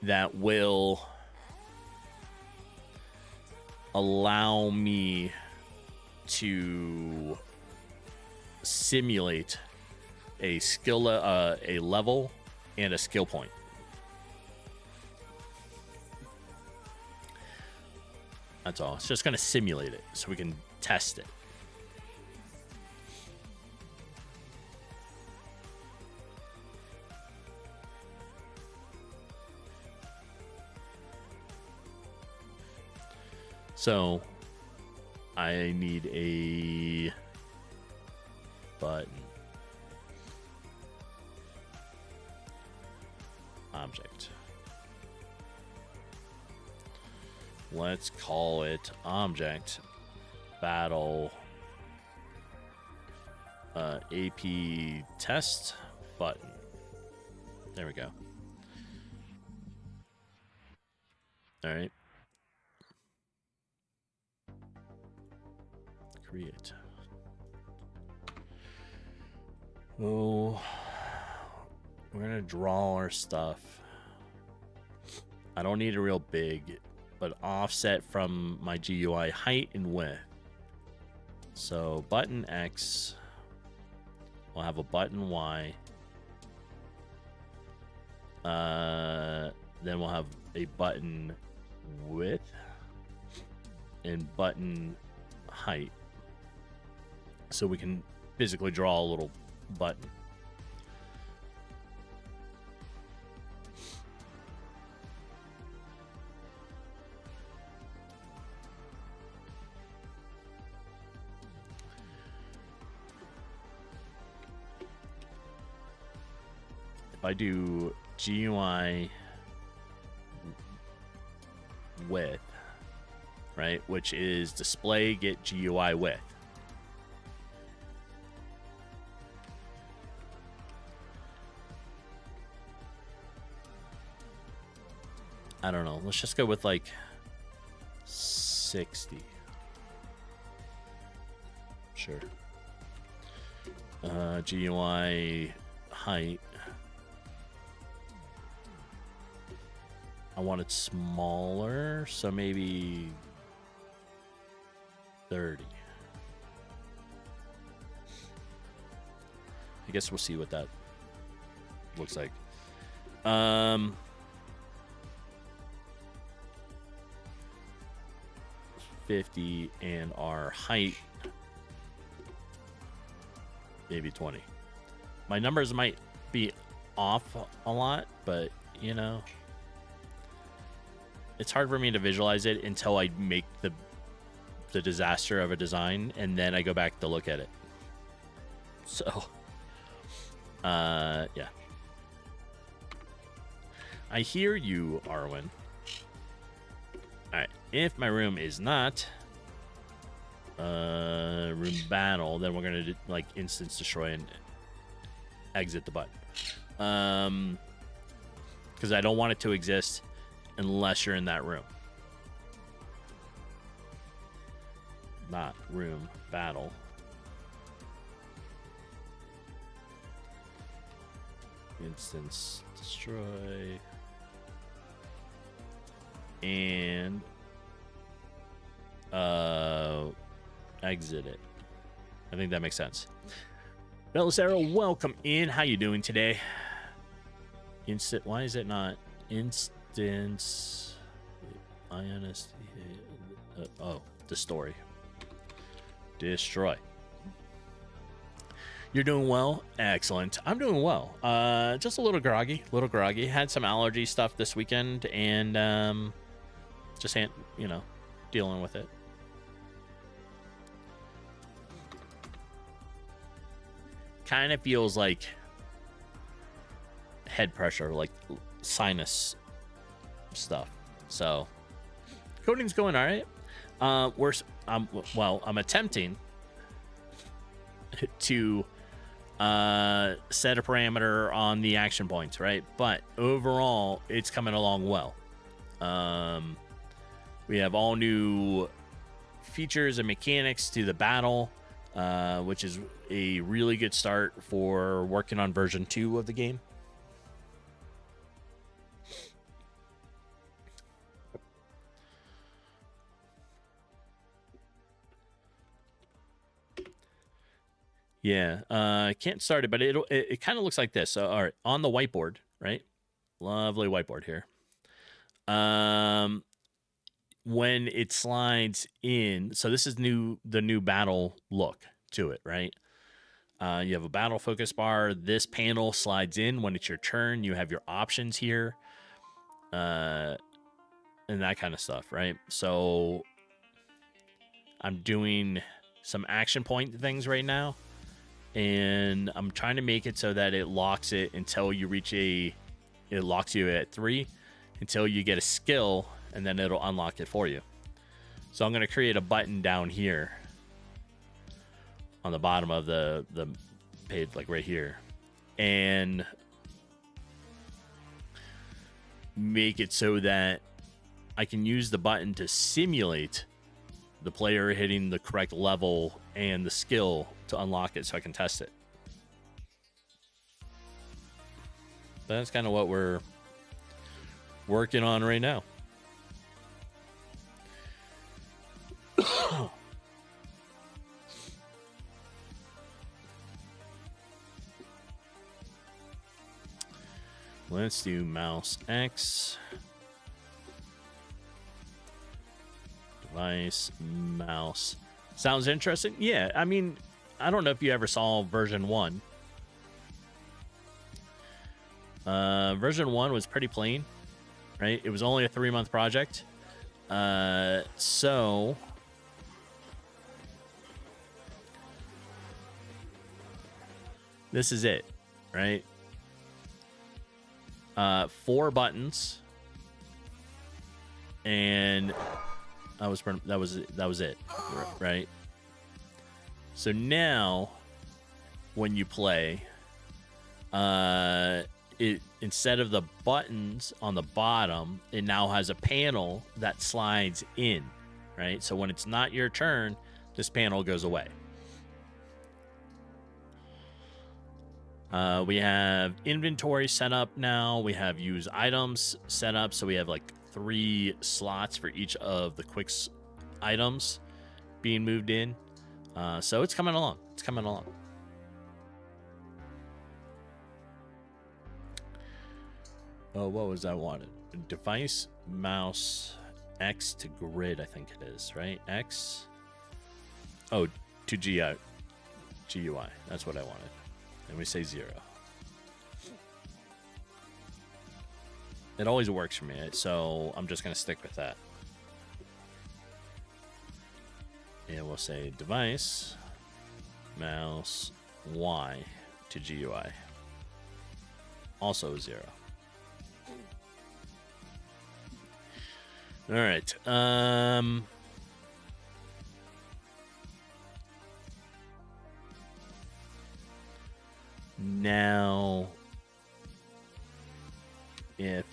that will allow me to simulate a skill, a level, and a skill point. That's all. It's just going to simulate it so we can test it. So I need a button object. Let's call it object battle AP test button. There we go. All right. Create. Oh, we're gonna draw our stuff. I don't need a real big but offset from my GUI height and width. So button X, we'll have a button Y. Then we'll have a button width and button height. So we can physically draw a little button. If I do GUI width, right, which is display get GUI width. I don't know. Let's just go with like 60. Sure. GUI height. I want it smaller, so maybe 30. I guess we'll see what that looks like. 50, and our height maybe 20. My numbers might be off a lot, but you know, it's hard for me to visualize it until I make the disaster of a design, and then I go back to look at it. So yeah, I hear you, Arwen. All right, if my room is not room battle, then we're gonna do, like, instance destroy and exit the button, because I don't want it to exist unless you're in that room. Not room battle. Instance destroy and exit it. I think that makes sense. Belisaro, welcome in. How you doing today? Why is it not instance? Oh, the story. Destroy. You're doing well? Excellent. I'm doing well. Just a little groggy. Had some allergy stuff this weekend, and just, you know, dealing with it. Kind of feels like head pressure, like sinus stuff. So coding's going all right. I'm attempting to set a parameter on the action points, right? But overall, it's coming along well. We have all new features and mechanics to the battle, which is a really good start for working on version 2 of the game. Yeah, I can't start it, but it kind of looks like this. So, all right, on the whiteboard, right? Lovely whiteboard here. When it slides in, so this is the new battle look to it, right? You have a battle focus bar. This panel slides in when it's your turn. You have your options here, and that kind of stuff, right? So I'm doing some action point things right now, and I'm trying to make it so that it locks it until you reach it locks you at 3 until you get a skill, and then it'll unlock it for you. So I'm going to create a button down here on the bottom of the page, like right here, and make it so that I can use the button to simulate the player hitting the correct level and the skill to unlock it, so I can test it. But that's kind of what we're working on right now. Let's do mouse X. Device, mouse. Sounds interesting. Yeah, I mean, I don't know if you ever saw version 1. Version 1 was pretty plain, right? It was only a 3-month project. So this is it, right? 4 buttons, and that was it, right? So now when you play, it, instead of the buttons on the bottom, it now has a panel that slides in, right? So when it's not your turn, this panel goes away. We have inventory set up now. We have use items set up. So we have like 3 slots for each of the quick items being moved in. So it's coming along. It's coming along. Oh, what was that wanted? Device, mouse, X to grid, I think it is, right? X. Oh, to GUI. That's what I wanted. And we say 0. It always works for me, so I'm just going to stick with that. And we'll say device, mouse, Y to GUI. Also 0. All right. Now, if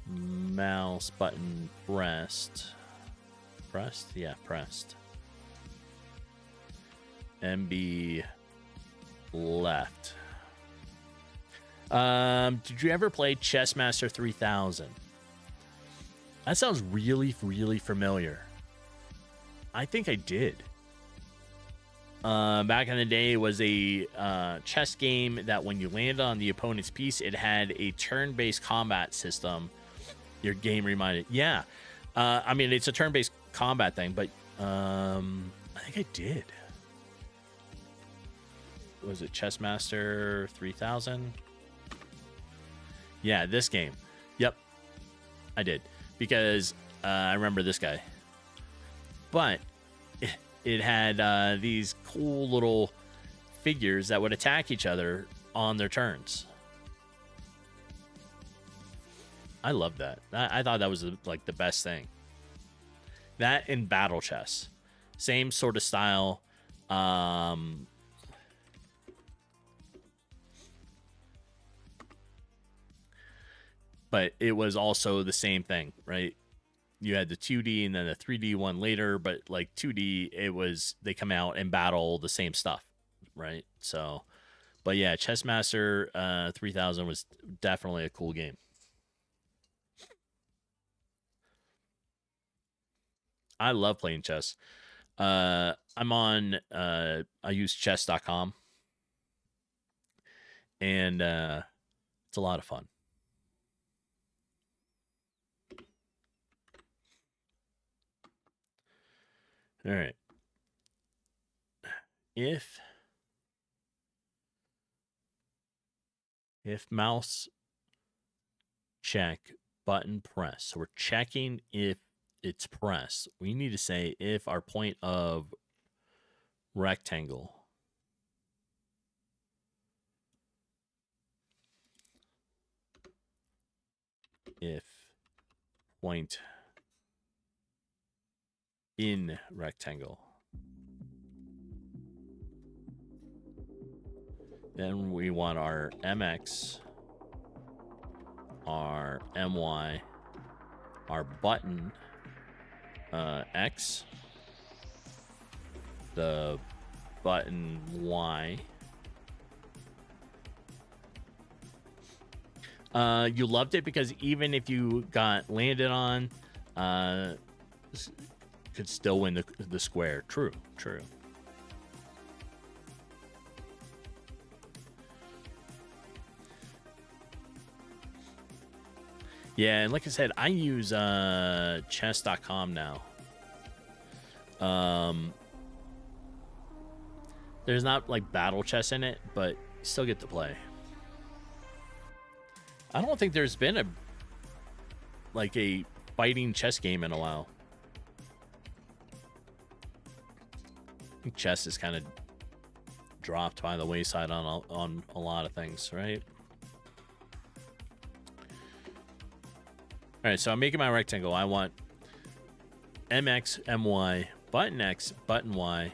mouse button pressed, yeah, pressed, MB left. Did you ever play Chessmaster 3000? That sounds really, really familiar. I think I did. Back in the day, it was a chess game that when you landed on the opponent's piece, it had a turn-based combat system. Your game reminded, yeah. I mean, it's a turn-based combat thing, but I think I did. Was it Chessmaster 3000? Yeah, this game. Yep, I did. Because I remember this guy. But it had these cool little figures that would attack each other on their turns. I love that. I thought that was like the best thing. That and battle chess. Same sort of style. But it was also the same thing, right? You had the 2D and then the 3D one later, but like 2D, they come out and battle the same stuff, right? So, but yeah, Chessmaster 3000 was definitely a cool game. I love playing chess. I'm on, I use chess.com, and it's a lot of fun. All right. If mouse check button press, so we're checking if it's pressed. We need to say if our point of rectangle if point in rectangle. Then we want our MX, our MY, our button X, the button Y. You loved it because even if you got landed on, could still win the square. True. Yeah, and like I said, I use chess.com now. There's not like battle chess in it, but you still get to play. I don't think there's been a fighting chess game in a while. I think chess is kind of dropped by the wayside on a lot of things, right? All right, so I'm making my rectangle. I want MX, MY, button X, button Y,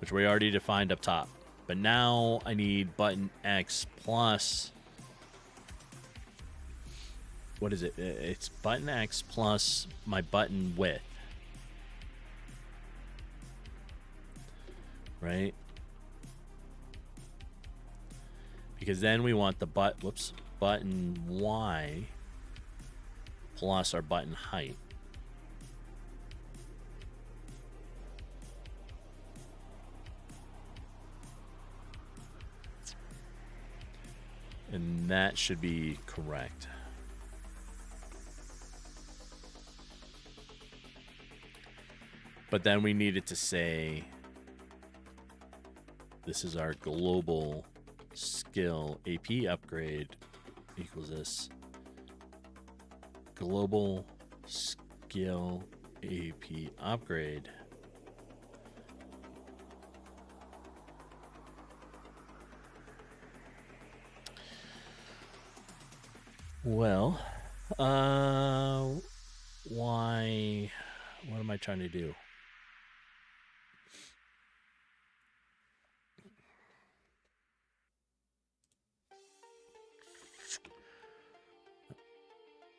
which we already defined up top. But now I need button X plus... What is it? It's button X plus my button width. Right? Because then we want the button Y plus our button height. And that should be correct. But then we needed to say, this is our global skill AP upgrade equals this. Global skill AP upgrade. Well, why? What am I trying to do?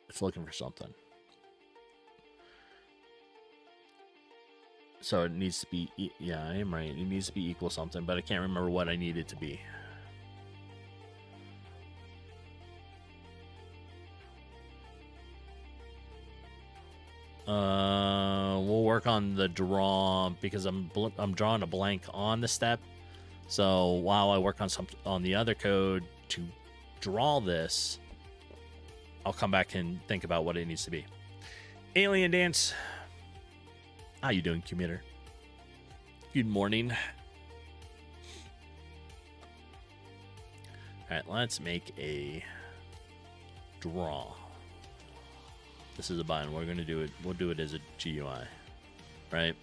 It's looking for something. So it needs to be, yeah, I am right. It needs to be equal something, but I can't remember what I need it to be. We'll work on the draw because I'm drawing a blank on the step. So while I work on the other code to draw this, I'll come back and think about what it needs to be. Alien Dance. How you doing, commuter? Good morning. All right, let's make a draw. This is a button. We're gonna do it. We'll do it as a GUI, right?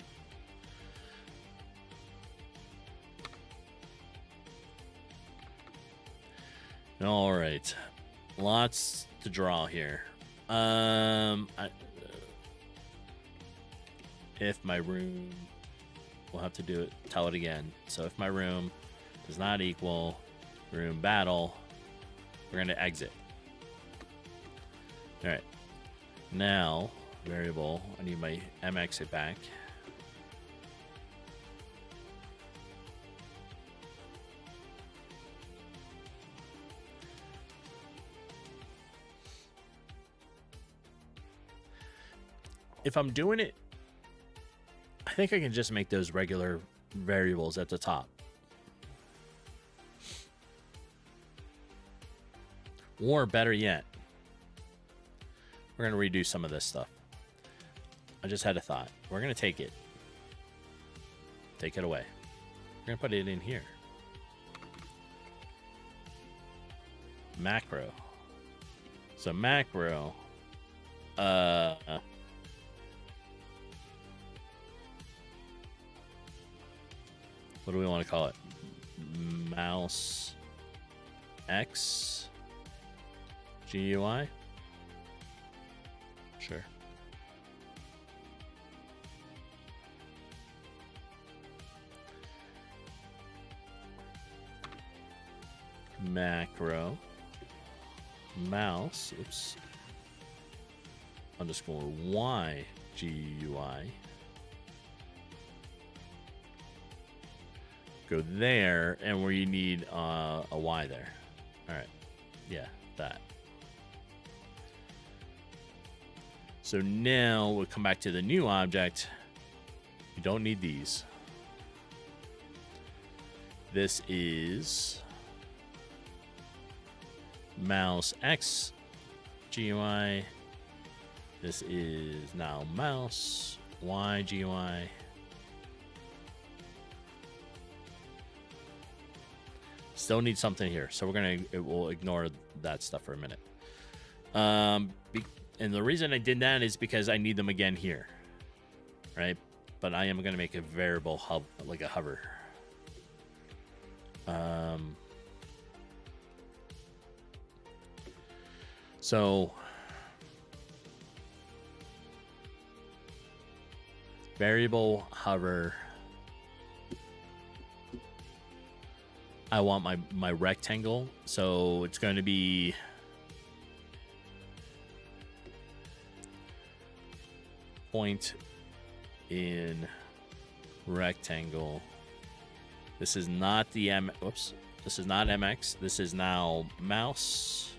All right, lots to draw here. If my room, we'll have to do it. Tell it again. So if my room does not equal room battle, we're gonna exit. All right. Now, variable, I need my mexit back. If I'm doing it, I think I can just make those regular variables at the top. Or better yet, we're going to redo some of this stuff. I just had a thought. We're going to take it. Take it away. We're going to put it in here. Macro. So macro. What do we want to call it? Mouse X GUI? Sure. Macro mouse, oops, underscore Y GUI. Go there, and where you need a Y there. All right, yeah, that. So now we'll come back to the new object, You don't need these. This is mouse X GUI. This is now mouse Y GUI. Still need something here, so we'll ignore that stuff for a minute. And the reason I did that is because I need them again here, right? But I am gonna make a variable hub, like a hover. So variable hover. I want my rectangle, so it's going to be point in rectangle. This is not the Oops. This is not MX. This is now mouse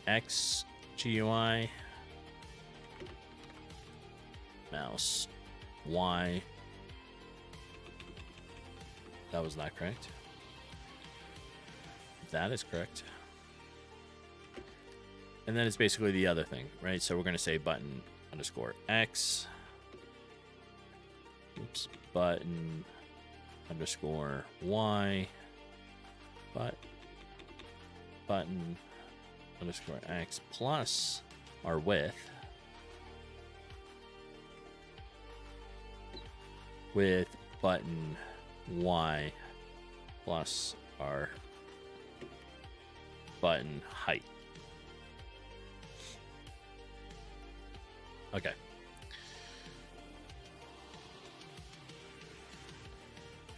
X GUI, mouse Y. That was not correct. That is correct. And then it's basically the other thing, right? So we're going to say button underscore X. Oops. Button underscore Y. Button underscore X plus our width. With button Y plus our button height. Okay.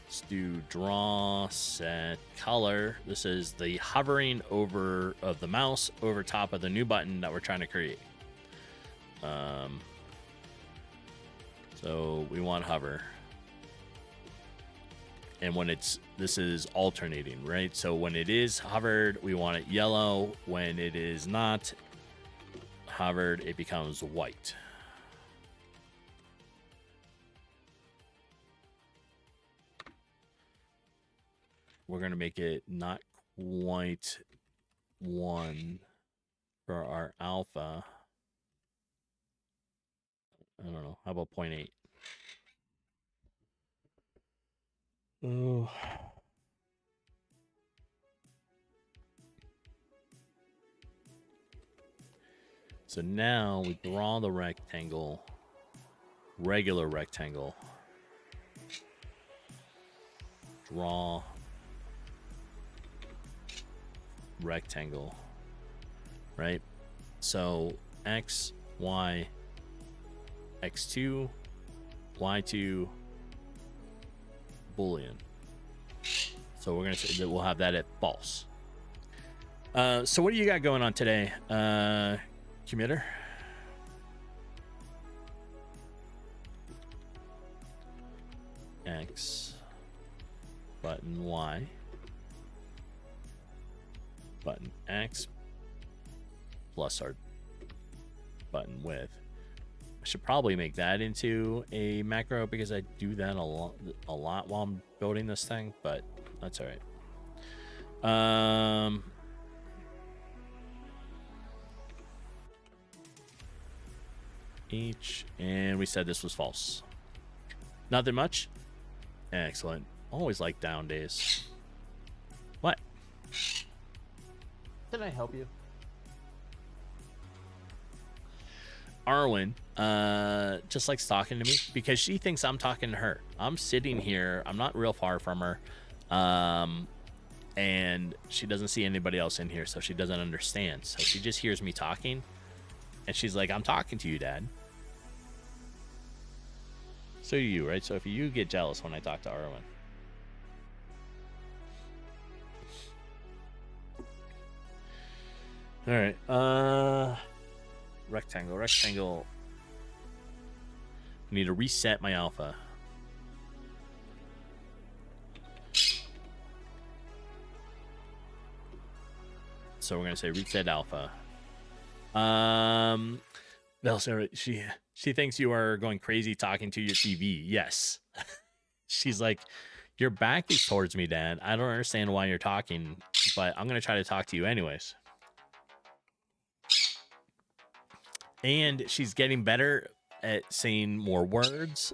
Let's do draw set color. This is the hovering over of the mouse over top of the new button that we're trying to create. So we want hover. And when this is alternating, right? So when it is hovered, we want it yellow. When it is not hovered, it becomes white. We're going to make it not quite 1 for our alpha. I don't know. How about 0.8? Oh. So now we draw the rectangle, regular rectangle. Draw rectangle, right? So X, Y, X2, Y2, Boolean. So we're gonna say that we'll have that at false. So what do you got going on today, commuter? X button Y button X plus our button width. I should probably make that into a macro because I do that a lot while I'm building this thing, but that's all right. Each, and we said this was false. Nothing much. Excellent. Always like down days. What? Can I help you? Arwen just likes talking to me because she thinks I'm talking to her. I'm sitting here. I'm not real far from her. And she doesn't see anybody else in here, so she doesn't understand. So she just hears me talking, and she's like, I'm talking to you, Dad. So do you, right? So if you get jealous when I talk to Arwen. All right. Rectangle. I need to reset my alpha. So we're going to say reset alpha. The Sarah, she thinks you are going crazy talking to your TV. Yes. She's like, your back is towards me, Dad. I don't understand why you're talking, but I'm going to try to talk to you anyways. And she's getting better at saying more words.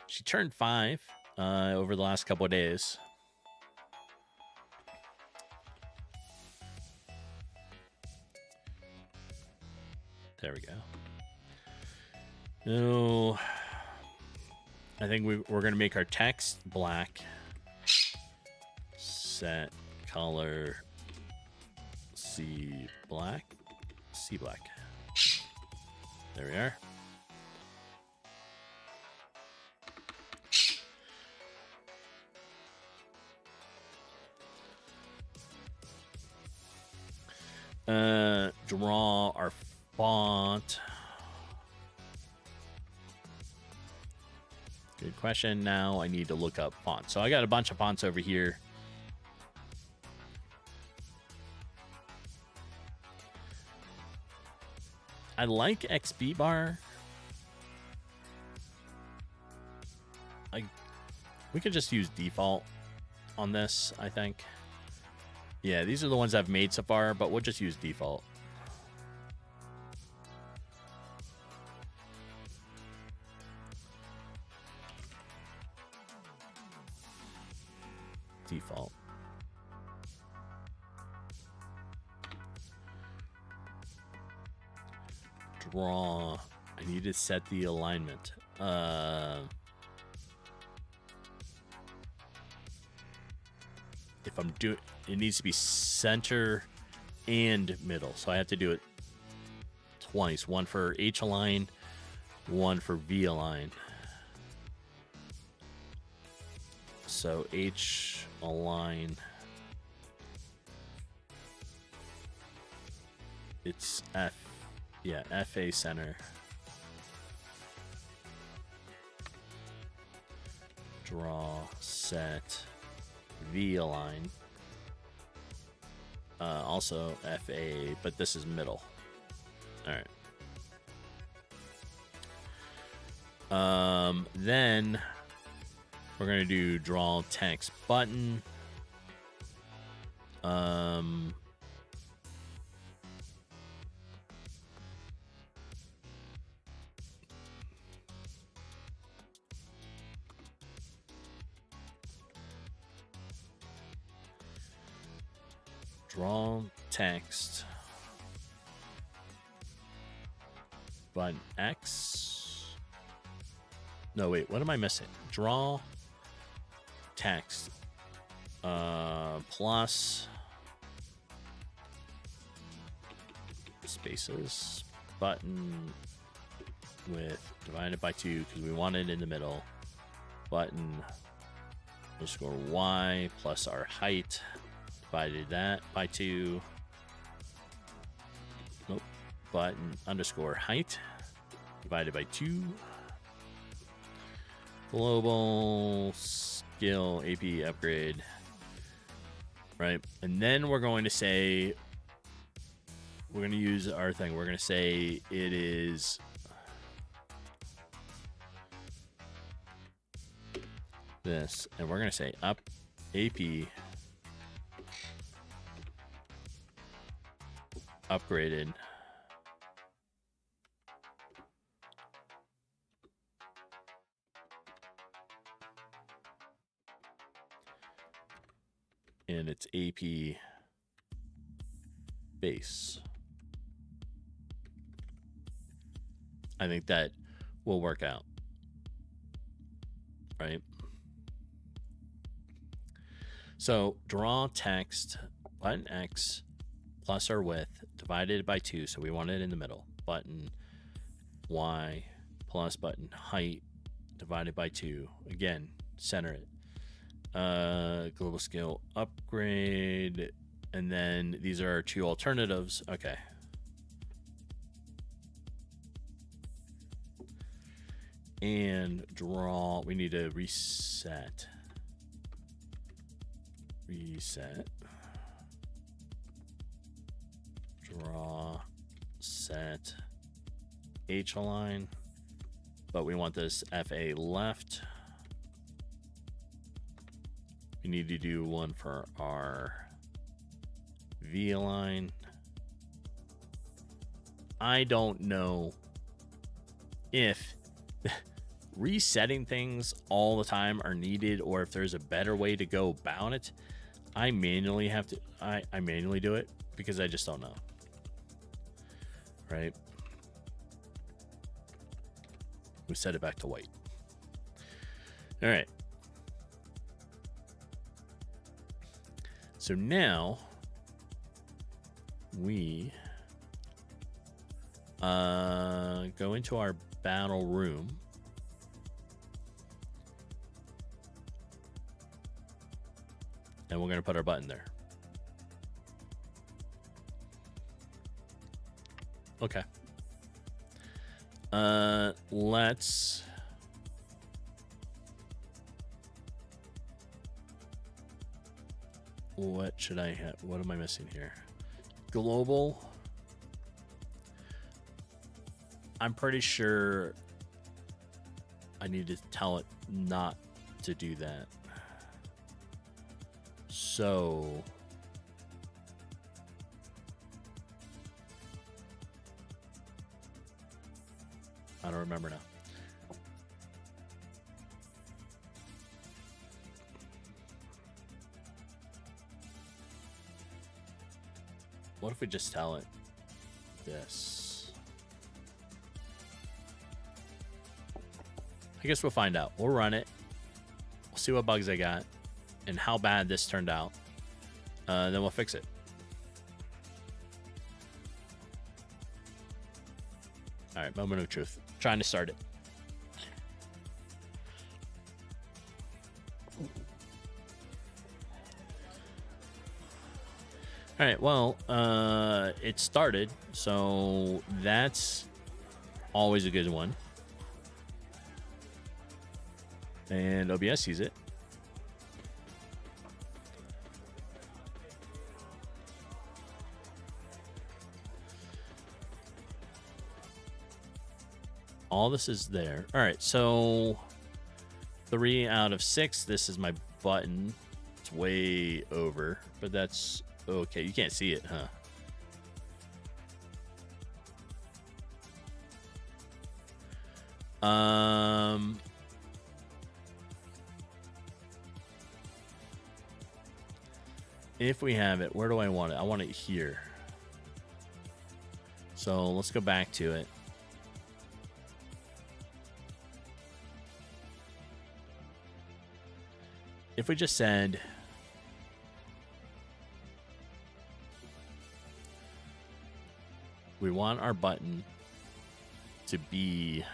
She turned 5 over the last couple of days. There we go. No, I think we're going to make our text black. Set color C black. C black. There we are. Draw our font. Good question. Now I need to look up fonts. So I got a bunch of fonts over here. I like XB bar. We could just use default on this, I think. Yeah, these are the ones I've made so far, but we'll just use default. Default. Draw. I need to set the alignment. If I'm doing, it needs to be center and middle. So I have to do it twice. One for H align, one for V align. So H align. It's F. Yeah, FA center. Draw, set, V align. Also FA, but this is middle. All right. Then we're gonna do draw text button. Draw text button X. No, wait, what am I missing? Draw text plus spaces button with divided by 2 because we want it in the middle. Button underscore Y plus our height. Divided that by 2. Nope. Button underscore height divided by 2. Global skill AP upgrade. Right. And then we're going to say, we're going to use our thing. We're going to say it is this. And we're going to say up AP upgraded. And it's AP base. I think that will work out. Right? So draw text button X plus our width divided by 2, so we want it in the middle. Button Y plus button height divided by 2. Again, center it. Global scale upgrade, and then these are our 2 alternatives. Okay. And draw, we need to reset. Draw, set, H align, but we want this FA left. We need to do one for our V align. I don't know if resetting things all the time are needed or if there's a better way to go about it. I manually have to, I manually do it because I just don't know. Right? We set it back to white. All right. So now we go into our battle room. And we're going to put our button there. Okay. Let's... What should I have? What am I missing here? Global. I'm pretty sure I need to tell it not to do that. So I don't remember now. What if we just tell it this? I guess we'll find out. We'll run it. We'll see what bugs I got and how bad this turned out. Then we'll fix it. All right, moment of truth. Trying to start it. All right, well, it started, so that's always a good one. And OBS sees it. All this is there. All right, so 3 out of 6. This is my button. It's way over, but that's okay. You can't see it, huh? If we have it, where do I want it? I want it here. So let's go back to it. If we just said we want our button to be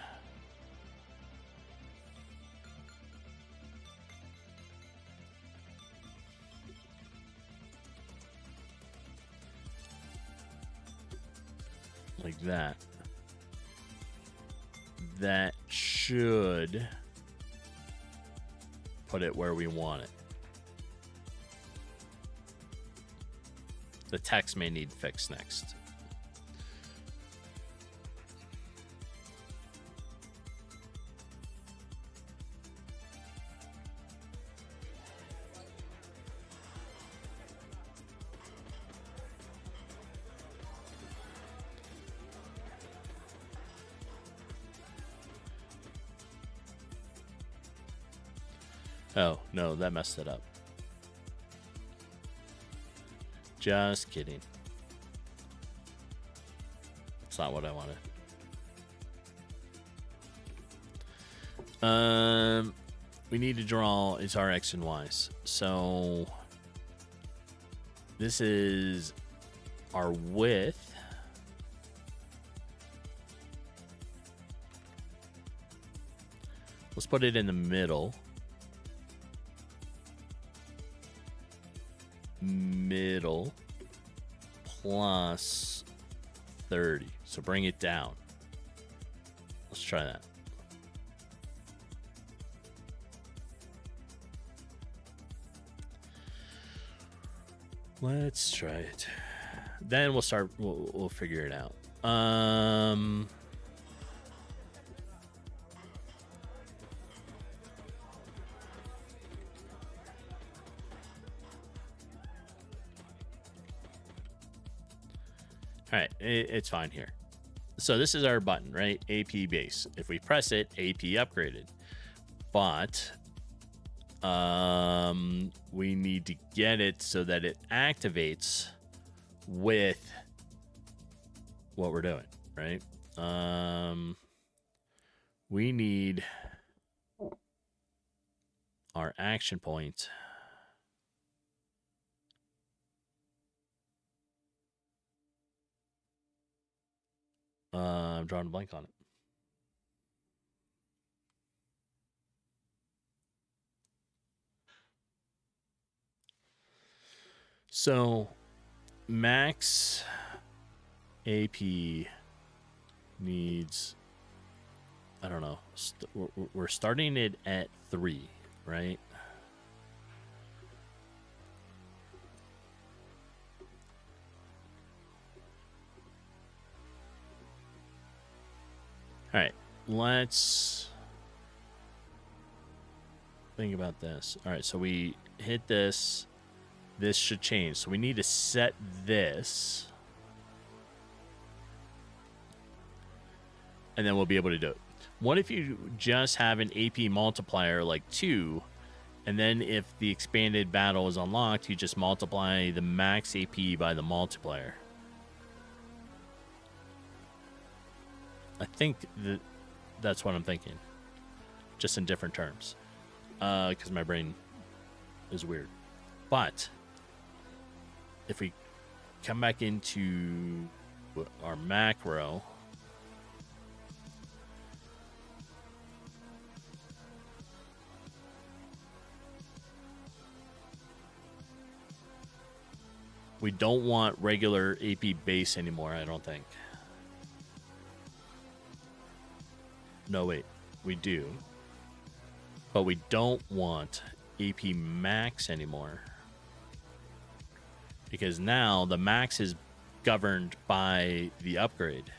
like that, that should put it where we want it. The text may need fixed next. Oh, no, that messed it up. Just kidding. That's not what I wanted. We need to draw it's our X and Y's. So this is our width. Let's put it in the middle. Middle plus 30. So bring it down. Let's try that. Let's try it. Then we'll start. We'll figure it out. All right, it's fine here. So this is our button, right? AP base. If we press it, AP upgraded. But we need to get it so that it activates with what we're doing, right? We need our action point. I'm drawing a blank on it. So max AP needs, I don't know, we're starting it at 3, right? All right, let's think about this. All right, so we hit this. This should change. So we need to set this. And then we'll be able to do it. What if you just have an AP multiplier like 2, and then if the expanded battle is unlocked, you just multiply the max AP by the multiplier? I think that's what I'm thinking. Just in different terms. Because my brain is weird. But if we come back into our macro, we don't want regular AP base anymore, I don't think. No, wait. We do. But we don't want AP max anymore. Because now the max is governed by the upgrade.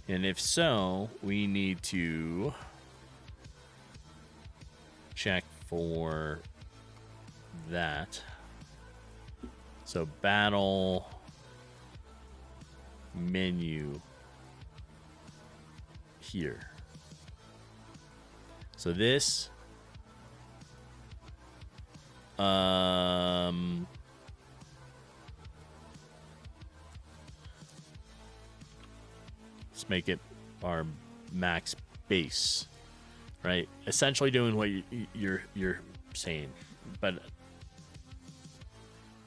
And if so, we need to check for that. So battle menu here. So this let's make it our max base, right? Essentially doing what you're saying, but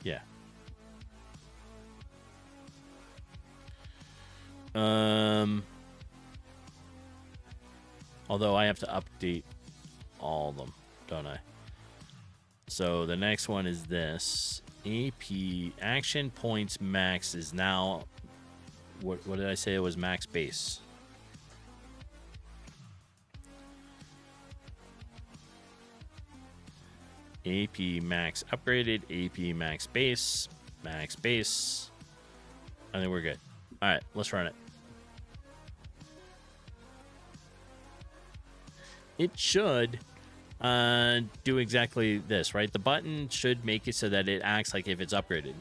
yeah. Although I have to update all of them, don't I? So the next one is this. AP action points max is now, what did I say? It was max base. AP max upgraded, AP max base, max base. I think we're good. All right, let's run it. It should do exactly this, right? The button should make it so that it acts like if it's upgraded.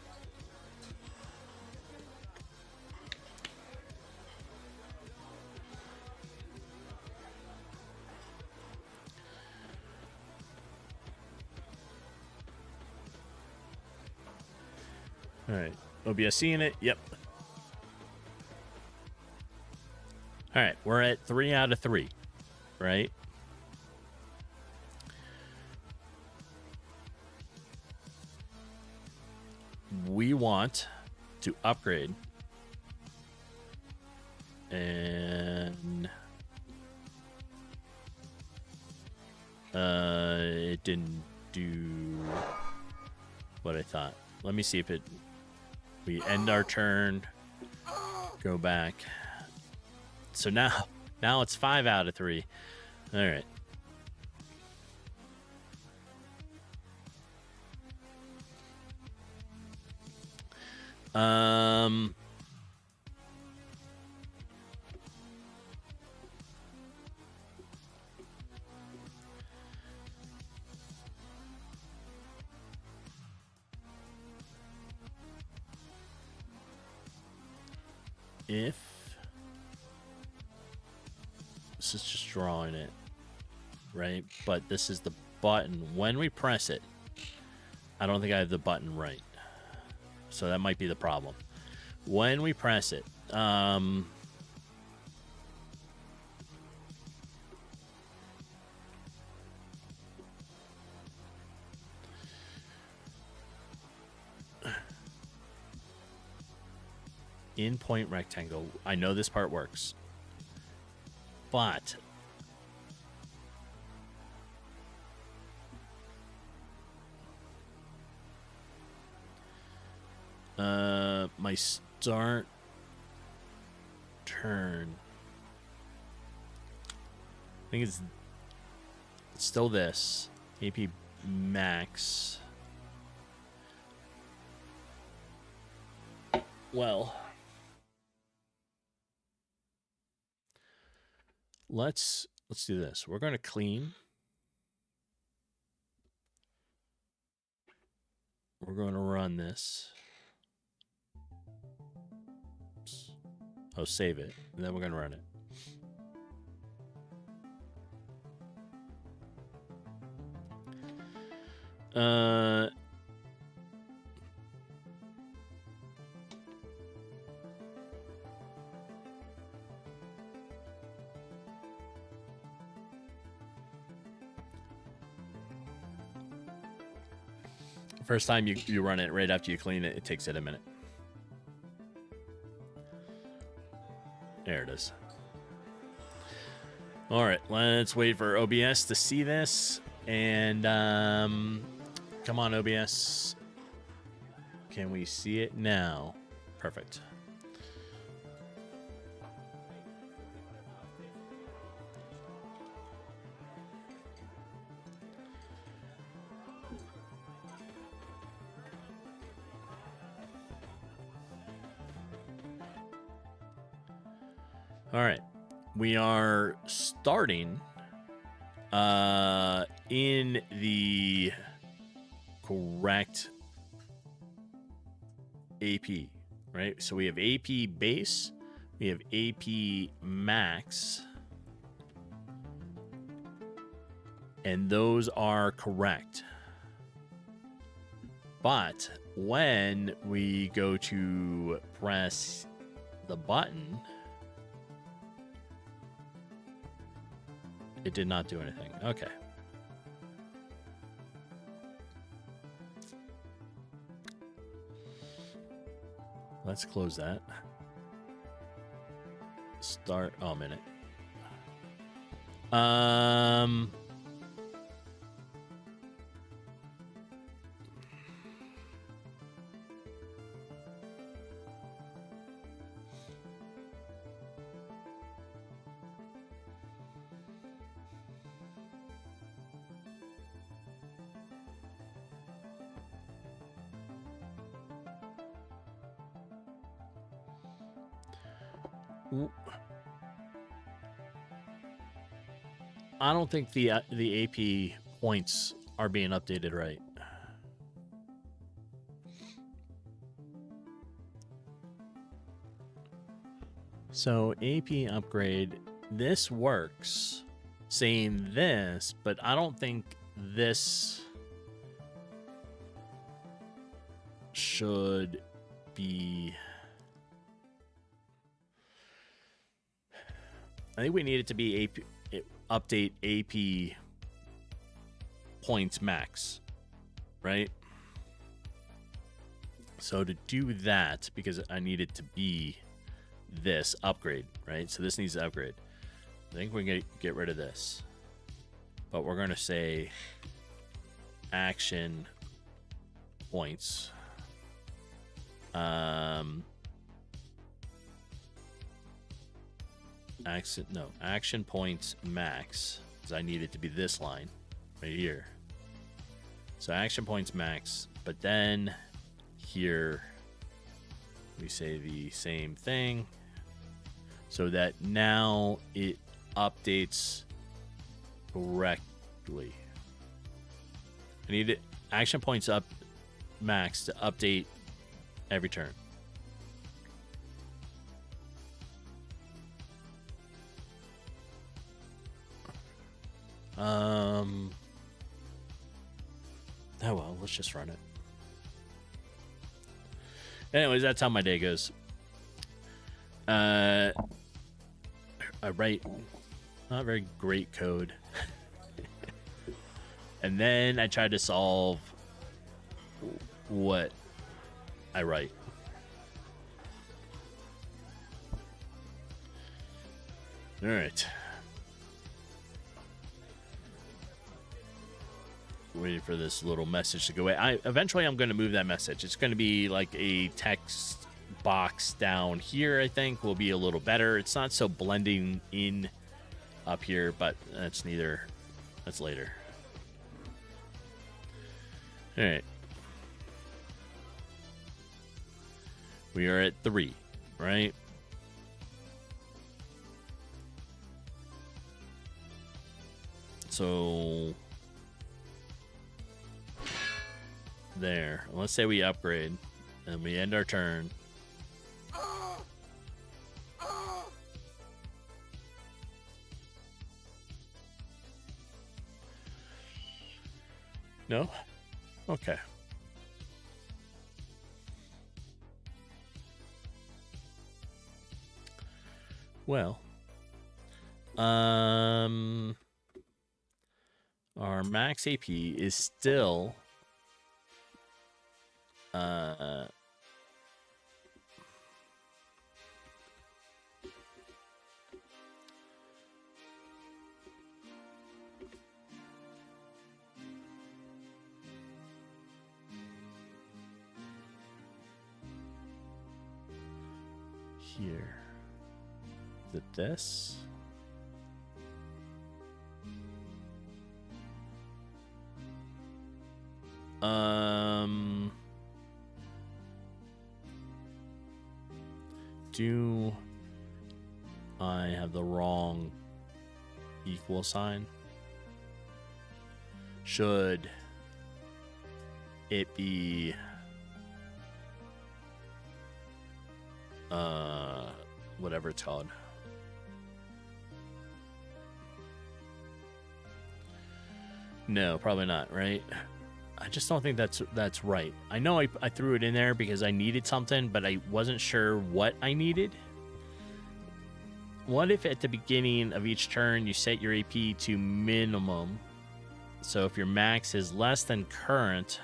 All right, OBS seeing it? Yep. All right, we're at 3 out of 3, right? We want to upgrade, and it didn't do what I thought. Let me see if we end our turn, go back. So now it's 5 out of 3. All right. if this is just drawing it, right? But this is the button. When we press it, I don't think I have the button right. So that might be the problem. When we press it, in point rectangle, I know this part works, but my start turn, I think it's still this AP max. Well, let's do this. We're going to clean. We're going to run this. Oops. Oh, save it, and then we're going to run it. First time you run it, right after you clean it, it takes it a minute. There it is. All right, let's wait for OBS to see this. And come on, OBS. Can we see it now? Perfect. All right, we are starting in the correct AP, right? So we have AP base, we have AP max, and those are correct. But when we go to press the button, it did not do anything. Okay. Let's close that. Start. Oh, a minute. I don't think the AP points are being updated right. So AP upgrade, this works saying this, but I don't think this should be. I think we need it to be AP, update AP points max, right? So to do that, because I need it to be this upgrade, right? So this needs to upgrade. I think we're going to get rid of this. But we're going to say action points. Action points max, because I need it to be this line right here. So action points max, but then here we say the same thing so that now it updates correctly. I need it action points up max to update every turn. Oh well, let's just run it. Anyways, that's how my day goes. I write not very great code. And then I try to solve what I write. All right. Waiting for this little message to go away. Eventually I'm going to move that message. It's going to be like a text box down here. I think will be a little better. It's not so blending in up here, but that's neither. That's later. All right. We are at 3, right? So there. Let's say we upgrade and we end our turn. No? Okay. Well, our max AP is still here. Is it this? Do I have the wrong equal sign? Should it be whatever it's called? No, probably not, right? I just don't think that's right. I know I threw it in there because I needed something, but I wasn't sure what I needed. What if at the beginning of each turn you set your AP to minimum? So if your max is less than current,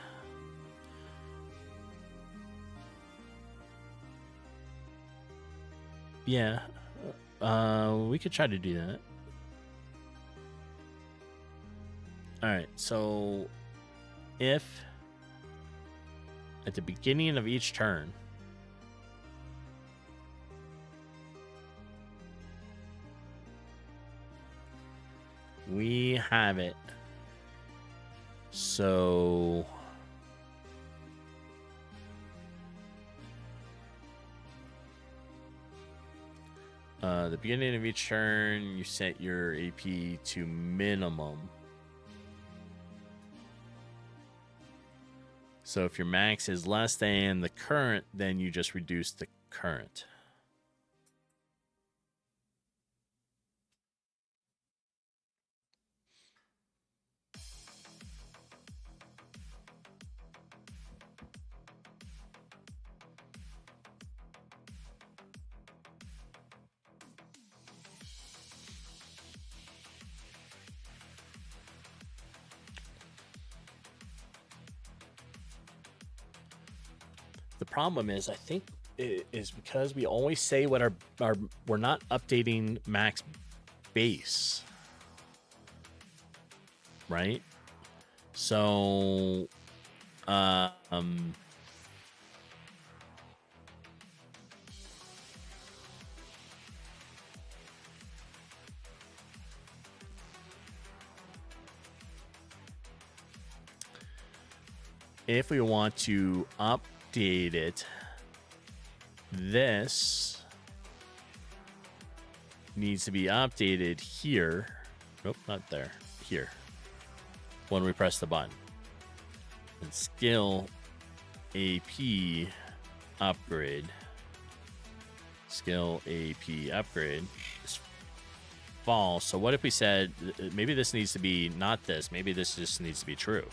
yeah, we could try to do that. All right, so if at the beginning of each turn we have it so the beginning of each turn you set your AP to minimum. So if your max is less than the current, then you just reduce the current. The problem is, I think it is because we always say what our we're not updating max base, right? So, if we want to update it, this needs to be updated here. Nope, not there. Here. When we press the button. And skill AP upgrade. Skill AP upgrade. false. So what if we said maybe this needs to be not this? Maybe this just needs to be true.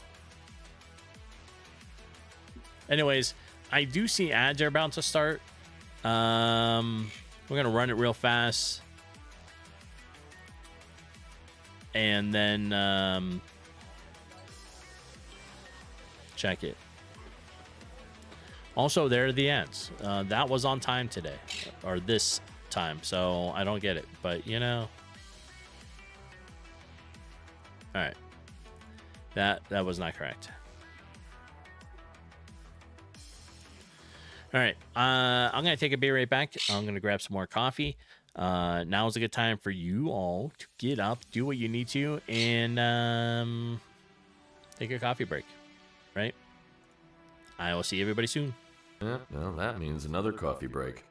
Anyways, I do see ads are about to start. We're gonna run it real fast, and then check it. Also, there are the ads. That was on time today, or this time, so I don't get it. But you know, all right, that was not correct. All right, I'm gonna take a beat right back. I'm gonna grab some more coffee. Now is a good time for you all to get up, do what you need to, and take a coffee break. Right? I will see everybody soon. Yeah, well, that means another coffee break.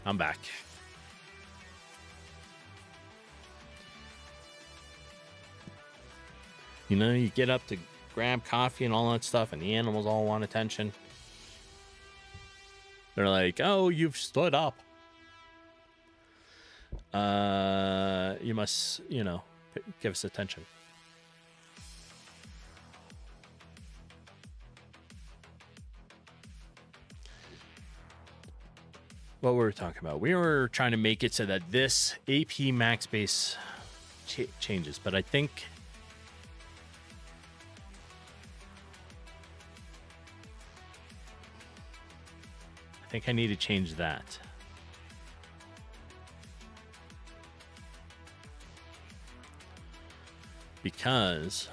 I'm back. You know, you get up to grab coffee and all that stuff, and the animals all want attention. They're like, "Oh, you've stood up. You must, you know, give us attention." What were we talking about? We were trying to make it so that this AP max base changes, but I think I need to change that. Because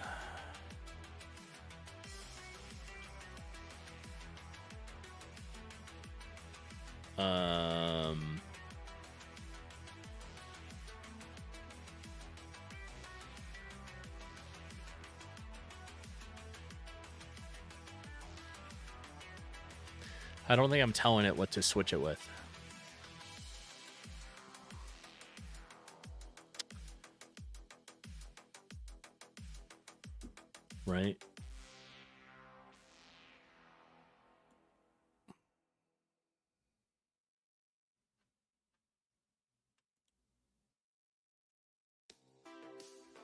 I don't think I'm telling it what to switch it with. Right?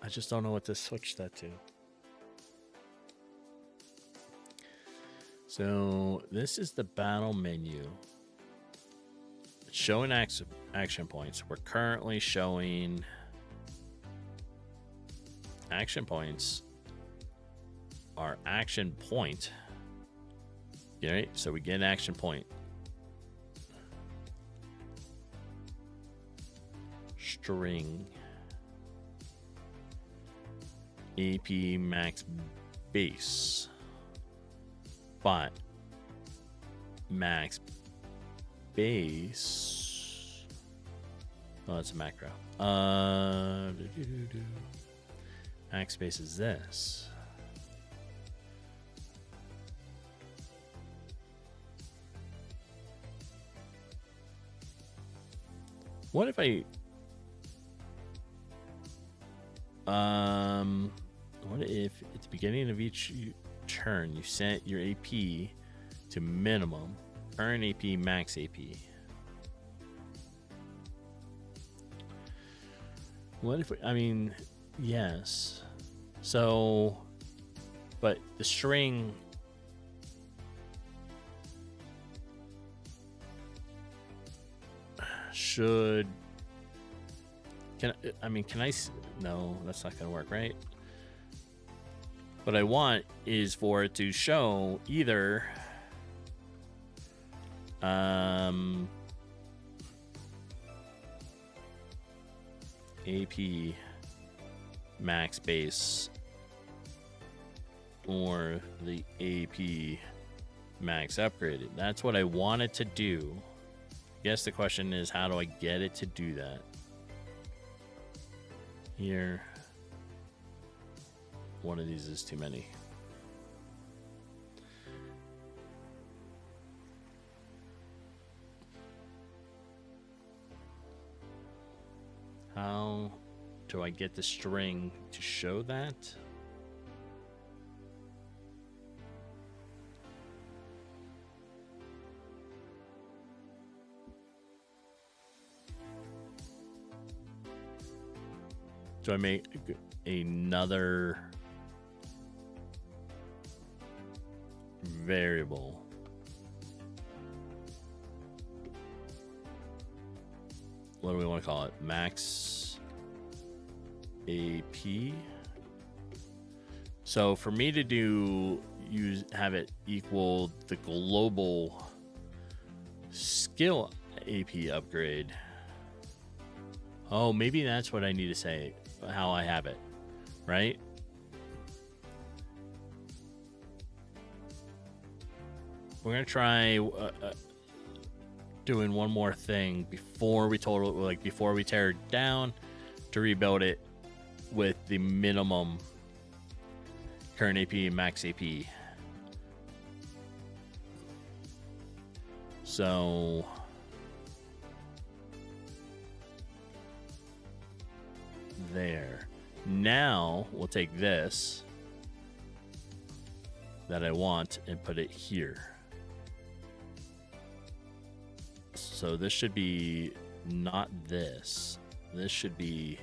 I just don't know what to switch that to. So this is the battle menu. It's showing action points. We're currently showing action points. Our action point. All right, so we get an action point. String. AP max base. But max base. Oh, that's a macro. Max base is this. What if I what if at the beginning of each turn you set your AP to minimum, earn AP, max AP? What if, I mean, yes. So, but the string should, can I, no, that's not going to work, right? What I want is for it to show either AP max base or the AP max upgraded. That's what I wanted to do. I guess the question is, how do I get it to do that? Here. One of these is too many. How do I get the string to show that? Do I make another variable? What do we want to call it? Max AP. So for me to have it equal the global skill AP upgrade. Oh, maybe that's what I need to say, how I have it, right? We're gonna try doing one more thing before we before we tear it down, to rebuild it with the minimum current AP and max AP. So there. Now we'll take this that I want and put it here. So this should be not this. This should be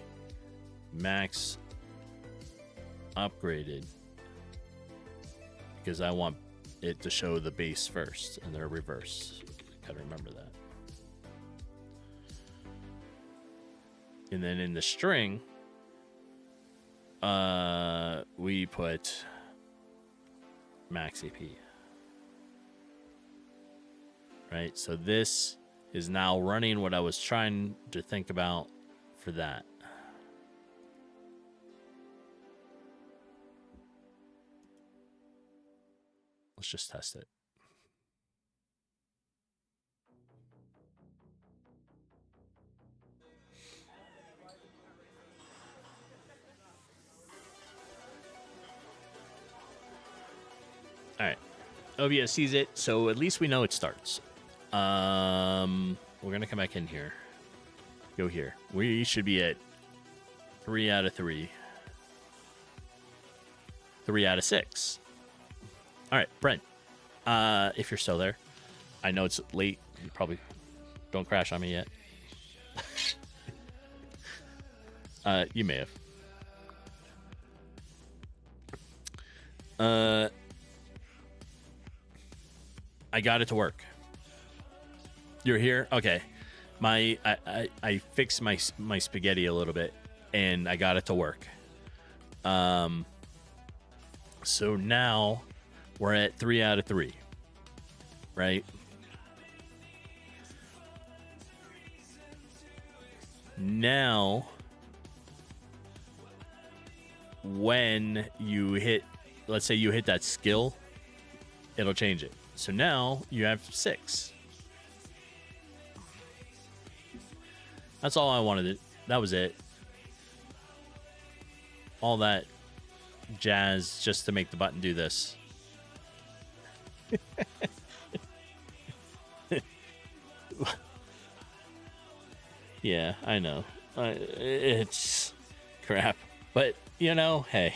max upgraded, because I want it to show the base first and then reverse. Gotta remember that. And then in the string, we put max AP. Right, so this is now running what I was trying to think about for that. Let's just test it. All right, OBS sees it, so at least we know it starts. We're gonna come back in here. Go here. We should be at 3 out of 3. 3 out of 6. All right, Brent. If you're still there, I know it's late. You probably don't crash on me yet. You may have. I got it to work. You're here? Okay. I fixed my spaghetti a little bit, and I got it to work. So now we're at 3 out of 3, right? Now, when you hit, let's say you hit that skill, it'll change it. So now you have 6. That's all I wanted. That was it. All that jazz just to make the button do this. Yeah, I know. It's crap. But, you know, hey.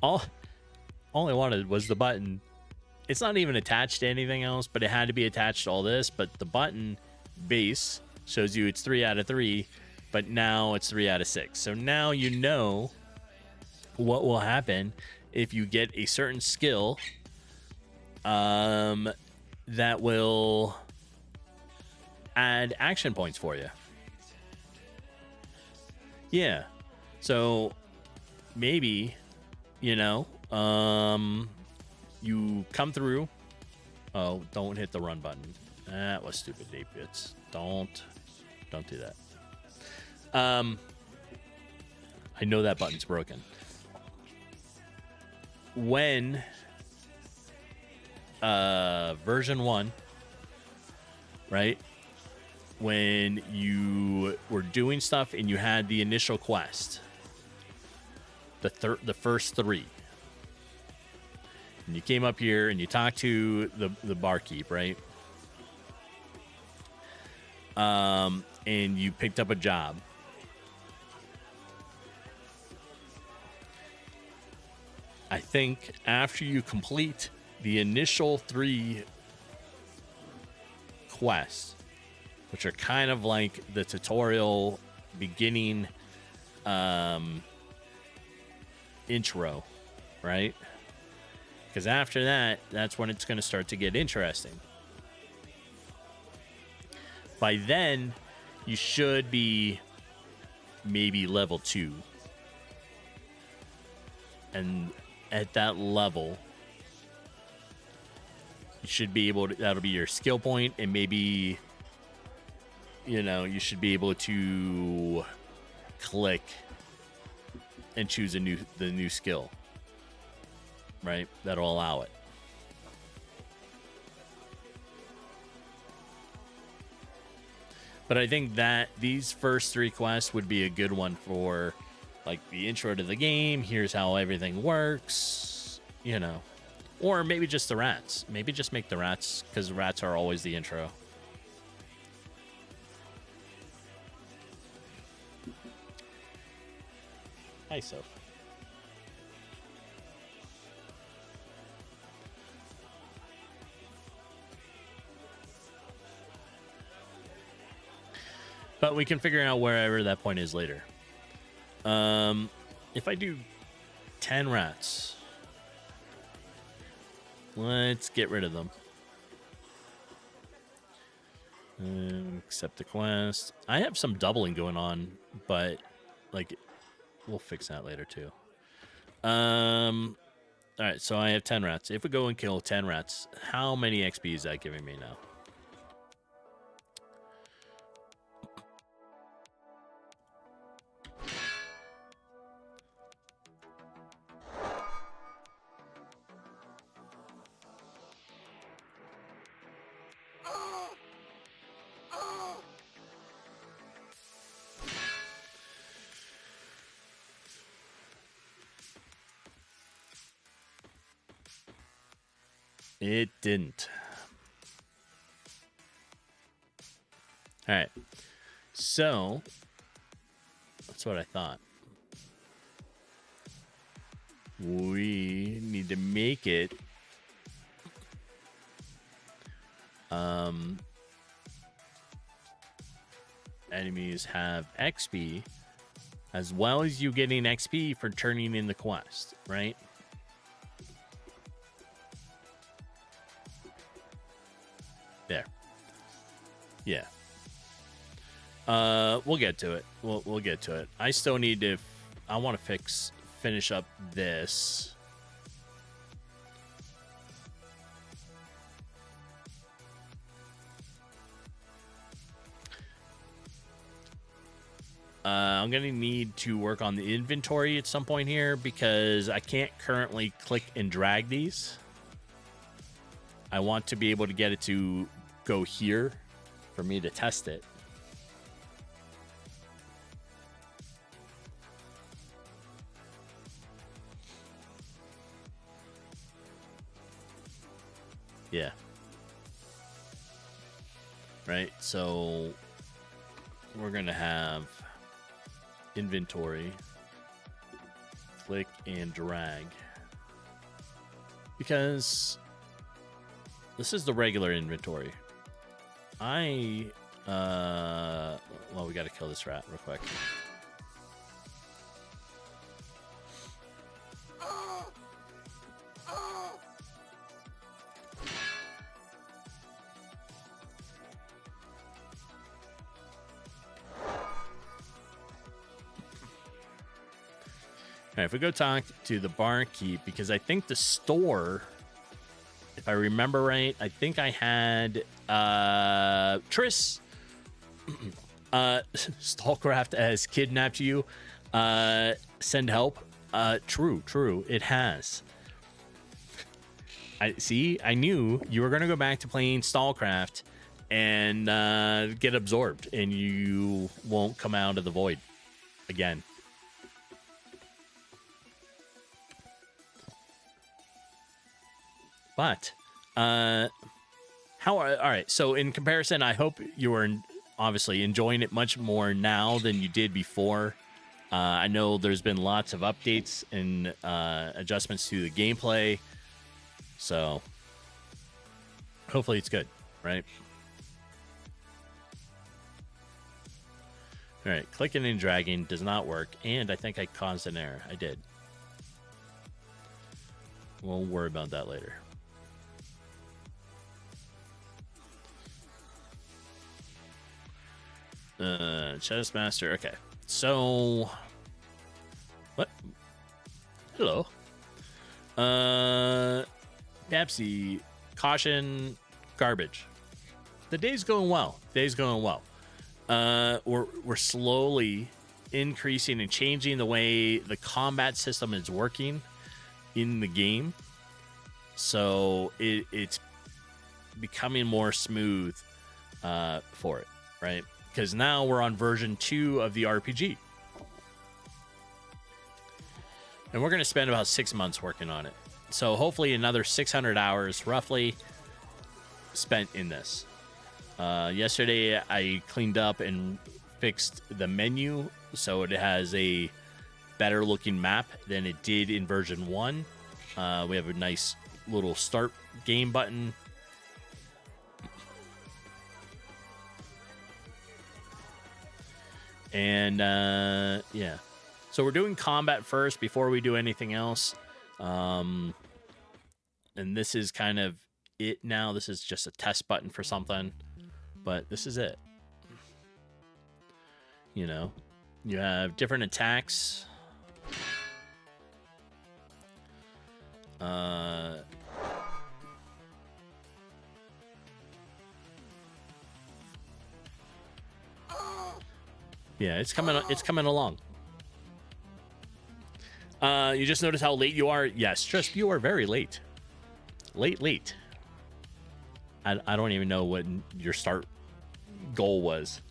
all I wanted was the button. It's not even attached to anything else, but it had to be attached to all this. But the button base shows you it's 3 out of 3, but now it's 3 out of 6. So now you know what will happen if you get a certain skill that will add action points for you. Yeah. So maybe, you know, you come through. Oh, don't hit the run button. That was stupid, 8-bits. Don't do that. I know that button's broken. When version 1, right? When you were doing stuff and you had the initial quest, the first 3, and you came up here and you talked to the barkeep, right? And you picked up a job. I think after you complete the initial 3 quests, which are kind of like the tutorial beginning intro, right? Because after that, that's when it's going to start to get interesting. By then, you should be maybe level 2. And at that level, you should be able to, that'll be your skill point, and maybe, you know, you should be able to click and choose the new skill, right? That'll allow it. But I think that these first 3 quests would be a good one for, like, the intro to the game. Here's how everything works, you know. Or maybe just the rats. Maybe just make the rats, because rats are always the intro. Hi, Soph. But we can figure out wherever that point is later. If I do 10 rats, let's get rid of them. Accept the quest. I have some doubling going on, but like, we'll fix that later too. All right, so I have 10 rats. If we go and kill 10 rats, how many XP is that giving me now? It didn't. All right. So, that's what I thought. We need to make it enemies have XP as well as you getting XP for turning in the quest, right? There. Yeah. We'll get to it. We'll get to it. I still need to. I want to finish up this. I'm gonna need to work on the inventory at some point here because I can't currently click and drag these. I want to be able to get it to go here for me to test it. Yeah. Right, so we're gonna have inventory, click and drag, because this is the regular inventory. Well, we gotta kill this rat real quick. All right, if we go talk to the barkeep, because I think the store, if I remember right, I think I had Triss Stallcraft has kidnapped you. Send help. True, it has. I knew you were gonna go back to playing Stallcraft and get absorbed, and you won't come out of the void again. But, all right. So in comparison, I hope you are obviously enjoying it much more now than you did before. I know there's been lots of updates and adjustments to the gameplay. So hopefully it's good, right? All right. Clicking and dragging does not work. And I think I caused an error. I did. We'll worry about that later. Chess Master. Okay. So what? Hello. Pepsi. Caution. Garbage. The day's going well. We're slowly increasing and changing the way the combat system is working in the game. So it's becoming more smooth for it, right? Because now we're on version 2 of the RPG. And we're going to spend about 6 months working on it. So hopefully another 600 hours roughly spent in this. Yesterday I cleaned up and fixed the menu so it has a better looking map than it did in version 1. We have a nice little start game button. And yeah, so we're doing combat first before we do anything else. And this is kind of it now. This is just a test button for something, but this is it. You know, you have different attacks. Yeah, it's coming along. You just notice how late you are. Yes, Trisp, you are very late. Late. I don't even know what your start goal was.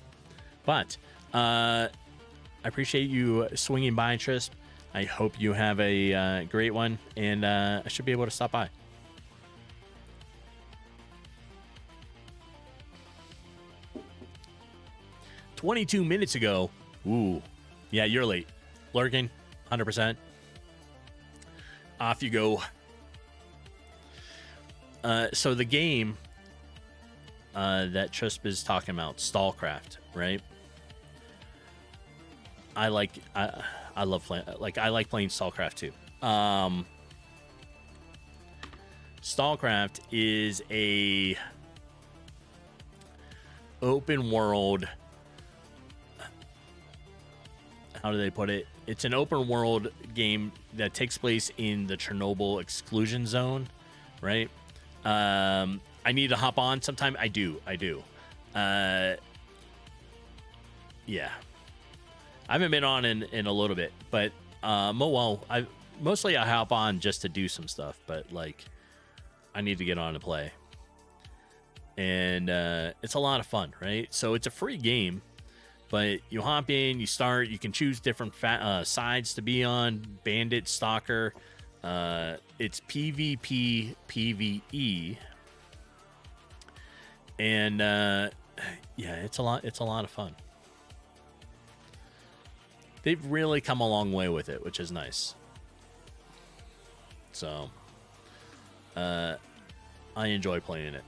But I appreciate you swinging by, Trisp. I hope you have a great one, and I should be able to stop by. "22 minutes ago." Ooh. Yeah, you're late. Lurking, 100%. Off you go. So the game that Trisp is talking about, Stallcraft, right? I love playing, like, I like playing StarCraft too. StarCraft is a open world. How do they put it? It's an open world game that takes place in the Chernobyl exclusion zone, right? I need to hop on sometime. I do. Yeah. I haven't been on in a little bit, but well, I hop on just to do some stuff, but like I need to get on to play. And it's a lot of fun, right? So it's a free game, but you hop in, you start, you can choose different sides to be on, bandit, stalker. It's PvP, PvE. And yeah, it's a lot of fun. They've really come a long way with it, which is nice. So I enjoy playing it.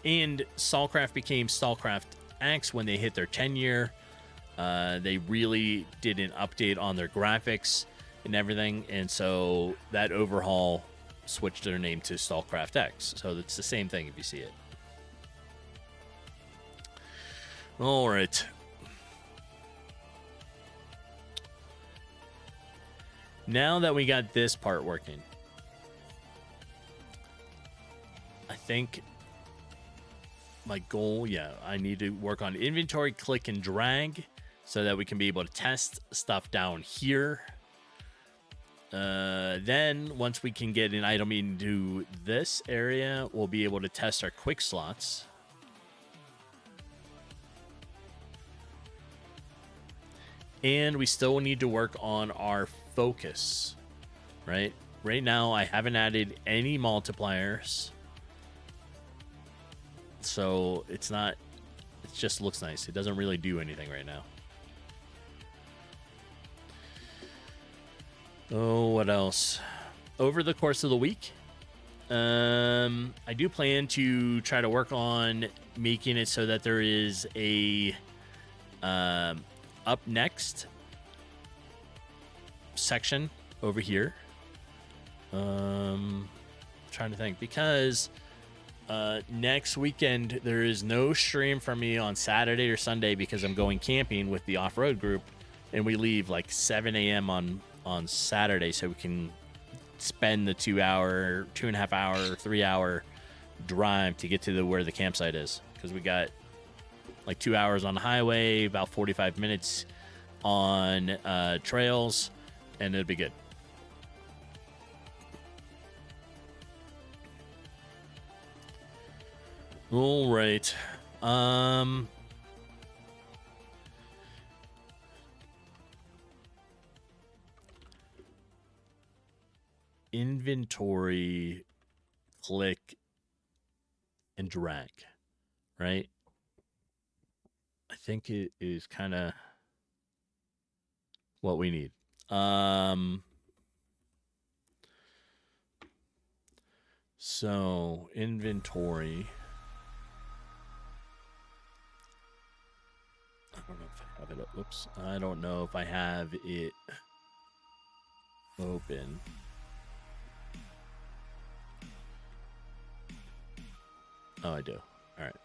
And StarCraft became StarCraft X when they hit their 10-year. They really did an update on their graphics and everything, and so that overhaul switched their name to StarCraft X. So it's the same thing if you see it. All right. Now that we got this part working, I think my goal, I need to work on inventory, click and drag so that we can be able to test stuff down here. Then once we can get an item into this area, we'll be able to test our quick slots. And we still need to work on our focus, right? Right now, I haven't added any multipliers. So it just looks nice. It doesn't really do anything right now. Oh, what else? Over the course of the week, I do plan to try to work on making it so that there is a up next section over here. Trying to think, because next weekend there is no stream from me on Saturday or Sunday because I'm going camping with the off-road group, and we leave like 7 a.m. on Saturday, so we can spend the 2.5 hour, 3 hour drive to get to where the campsite is, because we got like 2 hours on the highway, about 45 minutes on trails, and it'll be good. All right. Inventory, click and drag, right? I think it is kind of what we need. So inventory. I don't know if I have it. Oops. I don't know if I have it open. Oh, I do. All right.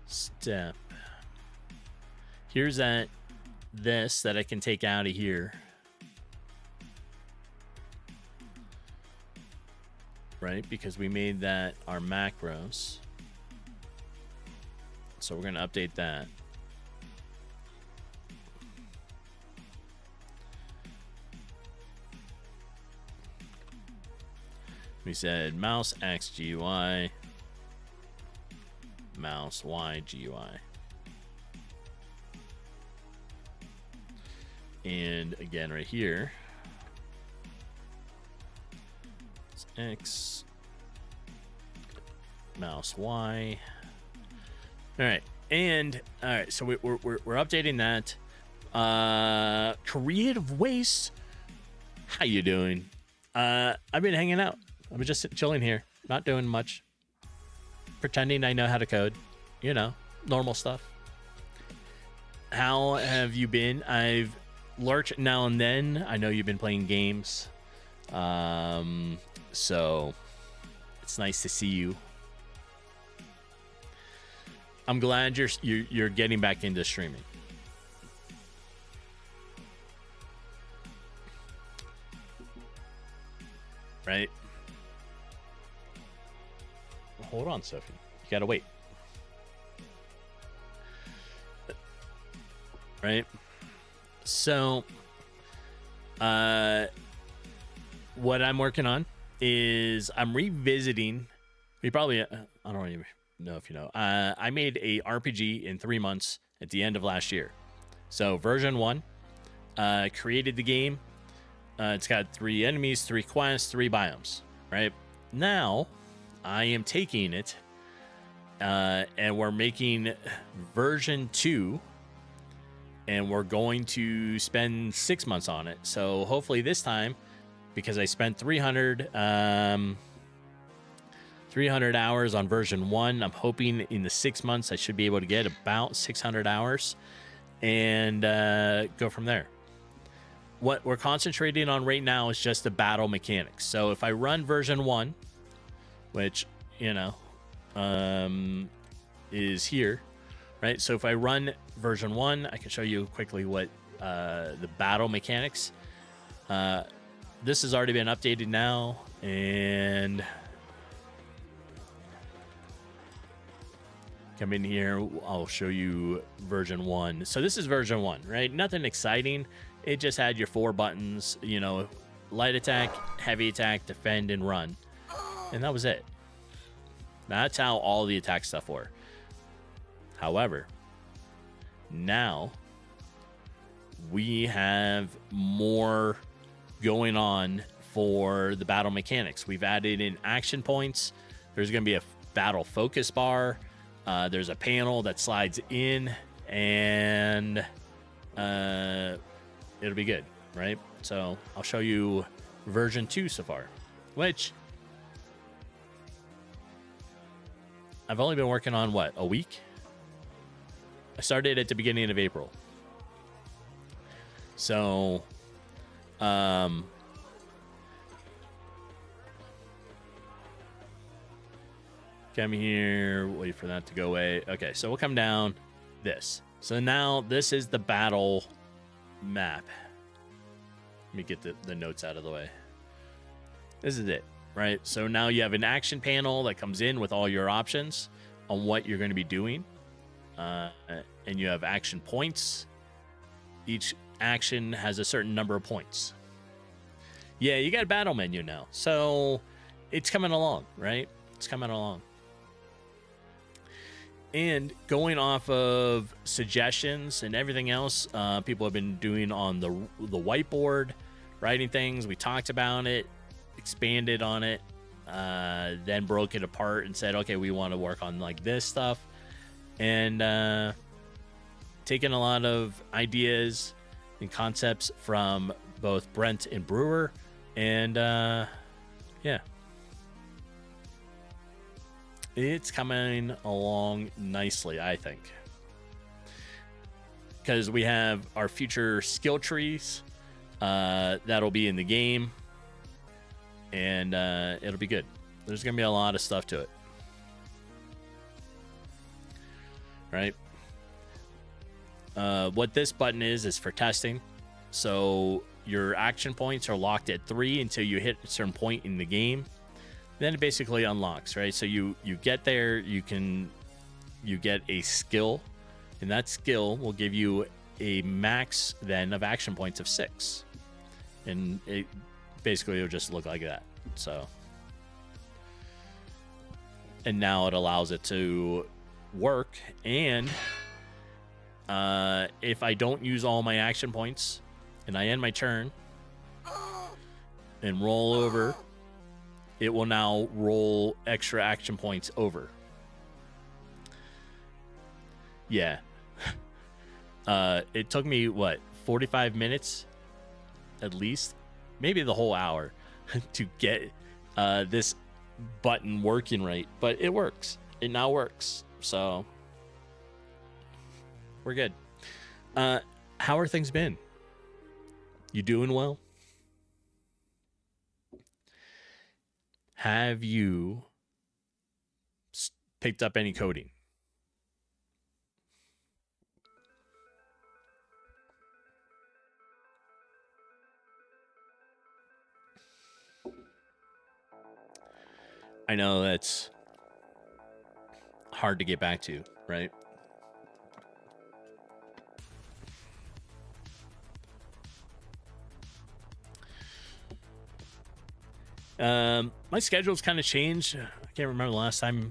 Step. Here's this that I can take out of here. Right? Because we made that our macros. So we're going to update that. We said mouse X GUI, mouse Y GUI. And again, right here, it's X, mouse Y. All right, and all right, so we're updating that. Creative waste How you doing? I've been hanging out. I've been just chilling here, not doing much. Pretending I know how to code. You know, normal stuff. How have you been? I've lurked now and then. I know you've been playing games. So it's nice to see you. I'm glad you're getting back into streaming. Right? Hold on, Sophie. You gotta wait. Right? So, what I'm working on is I'm revisiting. We probably, I don't even know if you know. I made a RPG in 3 months at the end of last year. So, version 1, created the game. It's got 3 enemies, 3 quests, 3 biomes, right? Now, I am taking it, and we're making version 2, and we're going to spend 6 months on it. So hopefully this time, because I spent 300 hours on version 1, I'm hoping in the 6 months I should be able to get about 600 hours and go from there. What we're concentrating on right now is just the battle mechanics. So if I run version 1, which, you know, is here, right? So if I run version 1, I can show you quickly what the battle mechanics. This has already been updated now, and come in here, I'll show you version 1. So this is version 1, right? Nothing exciting. It just had your 4 buttons, you know, light attack, heavy attack, defend, and run. And that was it. That's how all the attack stuff were. However, now we have more going on for the battle mechanics. We've added in action points. There's going to be a battle focus bar. There's a panel that slides in, and it'll be good, right? So I'll show you version 2 so far, which I've only been working on, what, a week? I started at the beginning of April. So, come here, wait for that to go away. Okay, so we'll come down this. So now this is the battle map. Let me get the notes out of the way. This is it, right? So now you have an action panel that comes in with all your options on what you're going to be doing. And you have action points. Each action has a certain number of points. Yeah, you got a battle menu now. So it's coming along, right? It's coming along. And going off of suggestions and everything else people have been doing on the whiteboard, writing things, we talked about it, expanded on it, then broke it apart and said, okay, we want to work on like this stuff. And taking a lot of ideas and concepts from both Brent and Brewer. And yeah. It's coming along nicely, I think. Because we have our future skill trees that'll be in the game. And it'll be good. There's going to be a lot of stuff to it. Right? What this button is for testing. So your action points are locked at 3 until you hit a certain point in the game. Then it basically unlocks, right? So you get there, you get a skill, and that skill will give you a max then of action points of 6. And it basically will just look like that. So, and now it allows it to work. And if I don't use all my action points and I end my turn and roll over, it will now roll extra action points over. Yeah. It took me, 45 minutes at least maybe the whole hour to get this button working right, but it works. It now works, so we're good. How are things been? You doing well? Have you picked up any coding? I know that's hard to get back to, right? My schedule's kind of changed. I can't remember the last time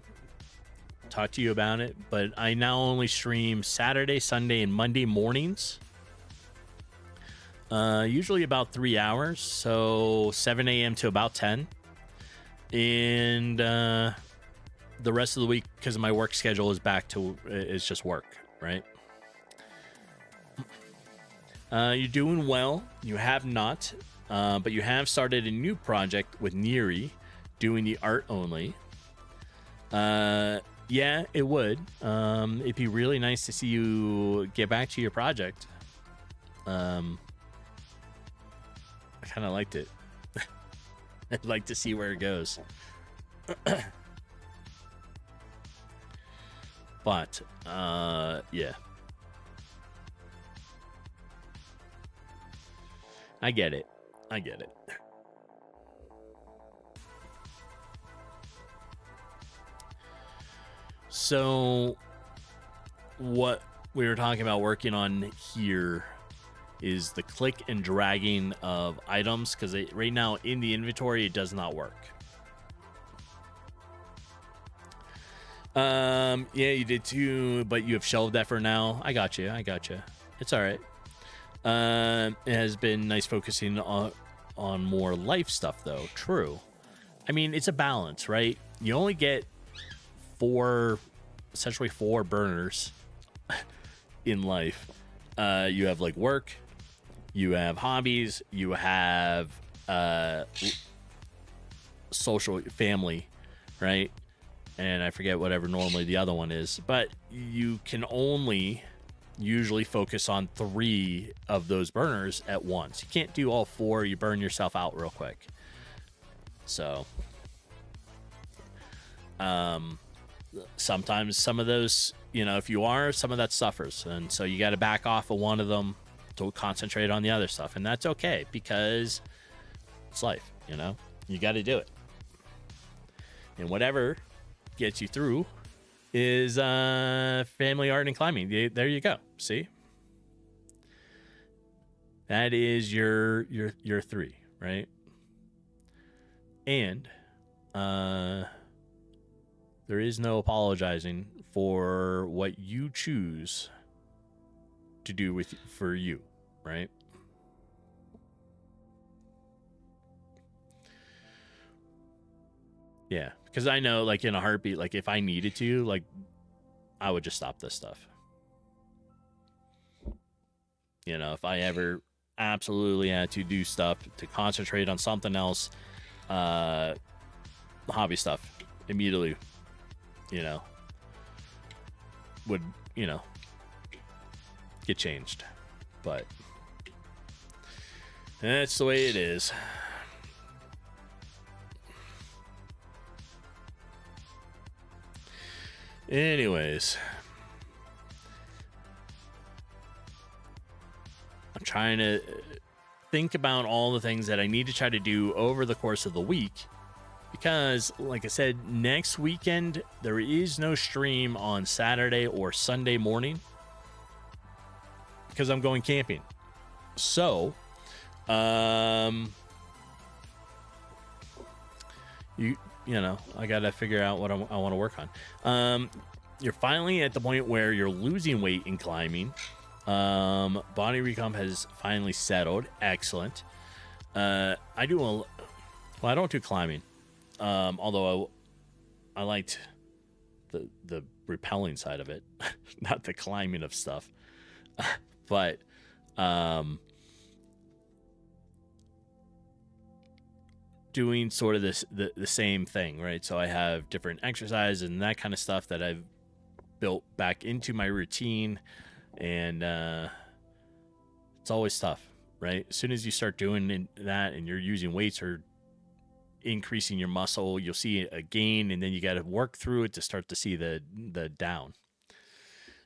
I talked to you about it, but I now only stream Saturday, Sunday, and Monday mornings. Usually about 3 hours, so 7 a.m. to about 10. And the rest of the week, because my work schedule is back to it's just work, right? You're doing well. You have not, but you have started a new project with Neri, doing the art only. Yeah, it would. It'd be really nice to see you get back to your project. I kind of liked it. I'd like to see where it goes. But, yeah. I get it. So, what we were talking about working on here is the click and dragging of items, because right now in the inventory it does not work. Yeah, you did too, but you have shelved that for now. I got you. It's all right. It has been nice focusing on more life stuff, though. True. I mean, it's a balance, right? You only get essentially four burners in life. You have like work, you have hobbies, you have social family, right? And I forget whatever normally the other one is, but you can only usually focus on 3 of those burners at once. You can't do all 4. You burn yourself out real quick. So sometimes some of those, if you are, some of that suffers, and so you got to back off of one of them to concentrate on the other stuff, and that's okay, because it's life. You got to do it, and whatever gets you through is family, art, and climbing. There you go. See, that is your 3, right? And there is no apologizing for what you choose to do for you, right? Yeah, because I know, like, in a heartbeat, like, if I needed to, like, I would just stop this stuff. If I ever absolutely had to do stuff to concentrate on something else, hobby stuff immediately, would, get changed. But that's the way it is. Anyways, I'm trying to think about all the things that I need to try to do over the course of the week, because, like I said, next weekend there is no stream on Saturday or Sunday morning because I'm going camping. So, I gotta figure out what I want to work on. You're finally at the point where you're losing weight in climbing. Body recomp has finally settled. Excellent. I don't do climbing. Although I liked the repelling side of it, not the climbing of stuff. But doing sort of the same thing, right? So I have different exercises and that kind of stuff that I've built back into my routine, and it's always tough, right? As soon as you start doing that and you're using weights or increasing your muscle, you'll see a gain, and then you got to work through it to start to see the down.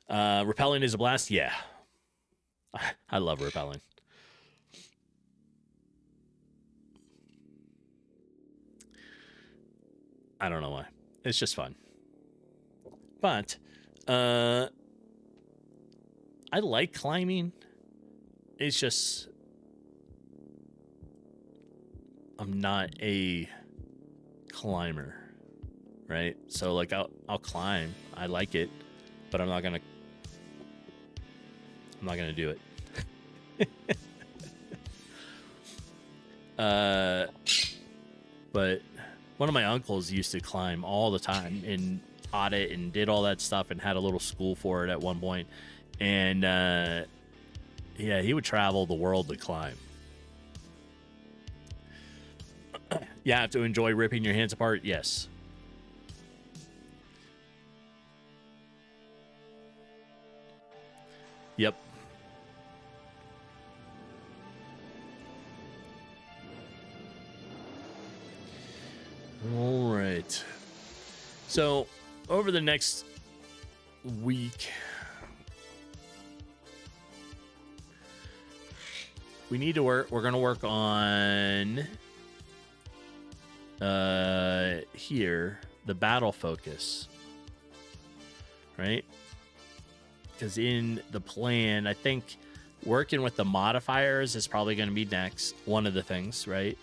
Rappelling is a blast. Yeah, I love rappelling. I don't know why. It's just fun. But I like climbing. It's just I'm not a climber, right? So like I'll climb. I like it, but I'm not gonna do it. But one of my uncles used to climb all the time and taught it and did all that stuff and had a little school for it at one point. And yeah, he would travel the world to climb. You have to enjoy ripping your hands apart? Yes. Yep. All right. So, over the next week, we need to work. We're going to work on here the battle focus, right? Because in the plan, I think working with the modifiers is probably going to be next. One of the things, right?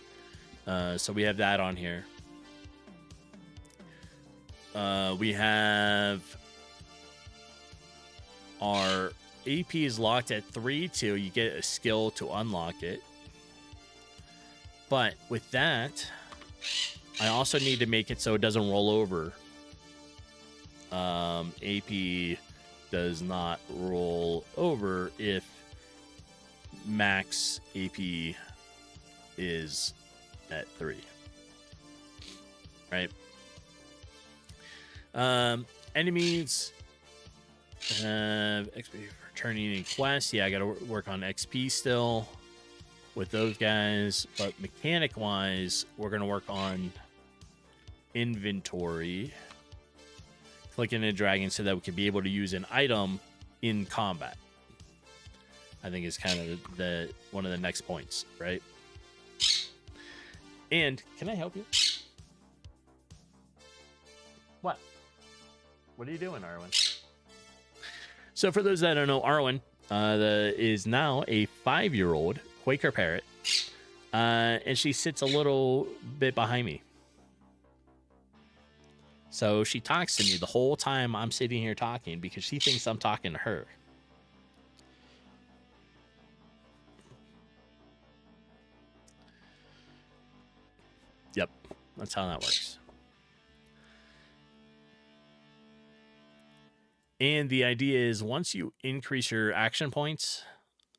So we have that on here. We have our AP is locked at 3 till you get a skill to unlock it. But with that, I also need to make it so it doesn't roll over. AP does not roll over if max AP is at 3. Right? Enemies XP for turning in quests. Yeah, I gotta work on XP still with those guys, but mechanic wise, we're gonna work on inventory, clicking and dragging so that we can be able to use an item in combat. I think is kind of the one of the next points, right? And can I help you? What? What are you doing, Arwen? So for those that don't know, Arwen is now a 5-year-old Quaker parrot, and she sits a little bit behind me. So she talks to me the whole time I'm sitting here talking because she thinks I'm talking to her. Yep, that's how that works. And the idea is once you increase your action points,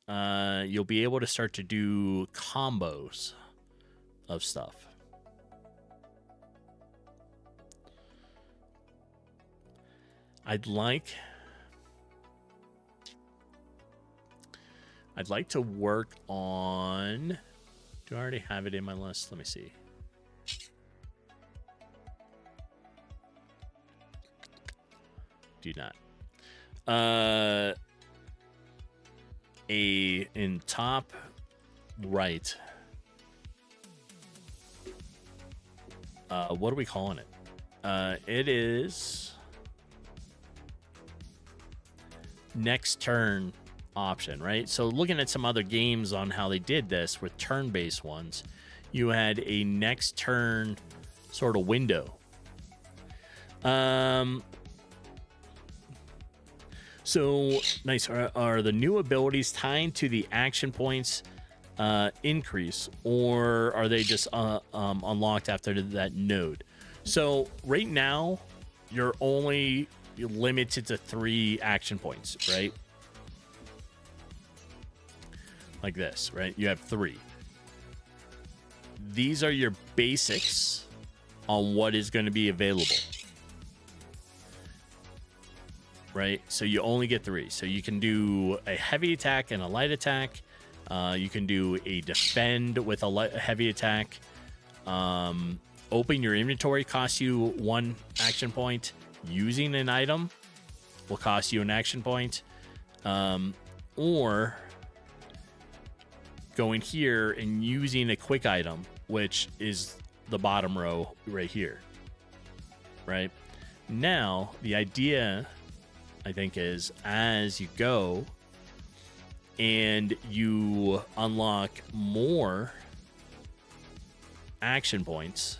you'll be able to start to do combos of stuff. I'd like to work on... Do I already have it in my list? Let me see. Do not. In top right. What are we calling it? It is next turn option, right? So looking at some other games on how they did this with turn-based ones, you had a next turn sort of window. So nice. Are the new abilities tied to the action points increase, or are they just unlocked after that node? So right now, you're only limited to 3 action points, right? Like this, right? You have 3. these are your basics on what is going to be available. Right? So you only get 3. So you can do a heavy attack and a light attack. You can do a defend with a heavy attack. Open your inventory costs you 1 action point. Using an item will cost you an action point. Or going here and using a quick item, which is the bottom row right here. Right? Now, the idea, I think, is as you go and you unlock more action points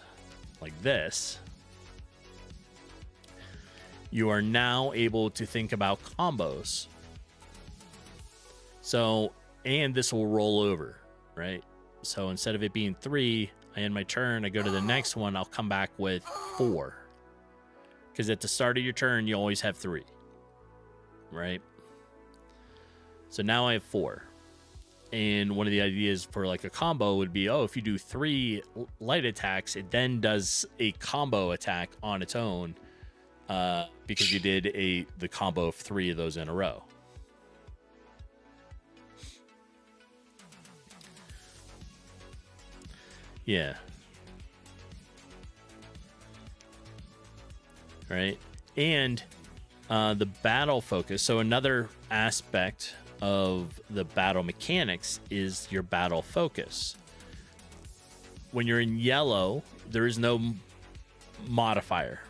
like this, you are now able to think about combos. So, and this will roll over, right? So instead of it being 3, I end my turn, I go to the next one, I'll come back with 4. Because at the start of your turn, you always have 3, right? So now I have 4. And one of the ideas for like a combo would be, if you do 3 light attacks, it then does a combo attack on its own because you did the combo of 3 of those in a row. Yeah. Right. And the battle focus. So another aspect of the battle mechanics is your battle focus. When you're in yellow, there is no modifier.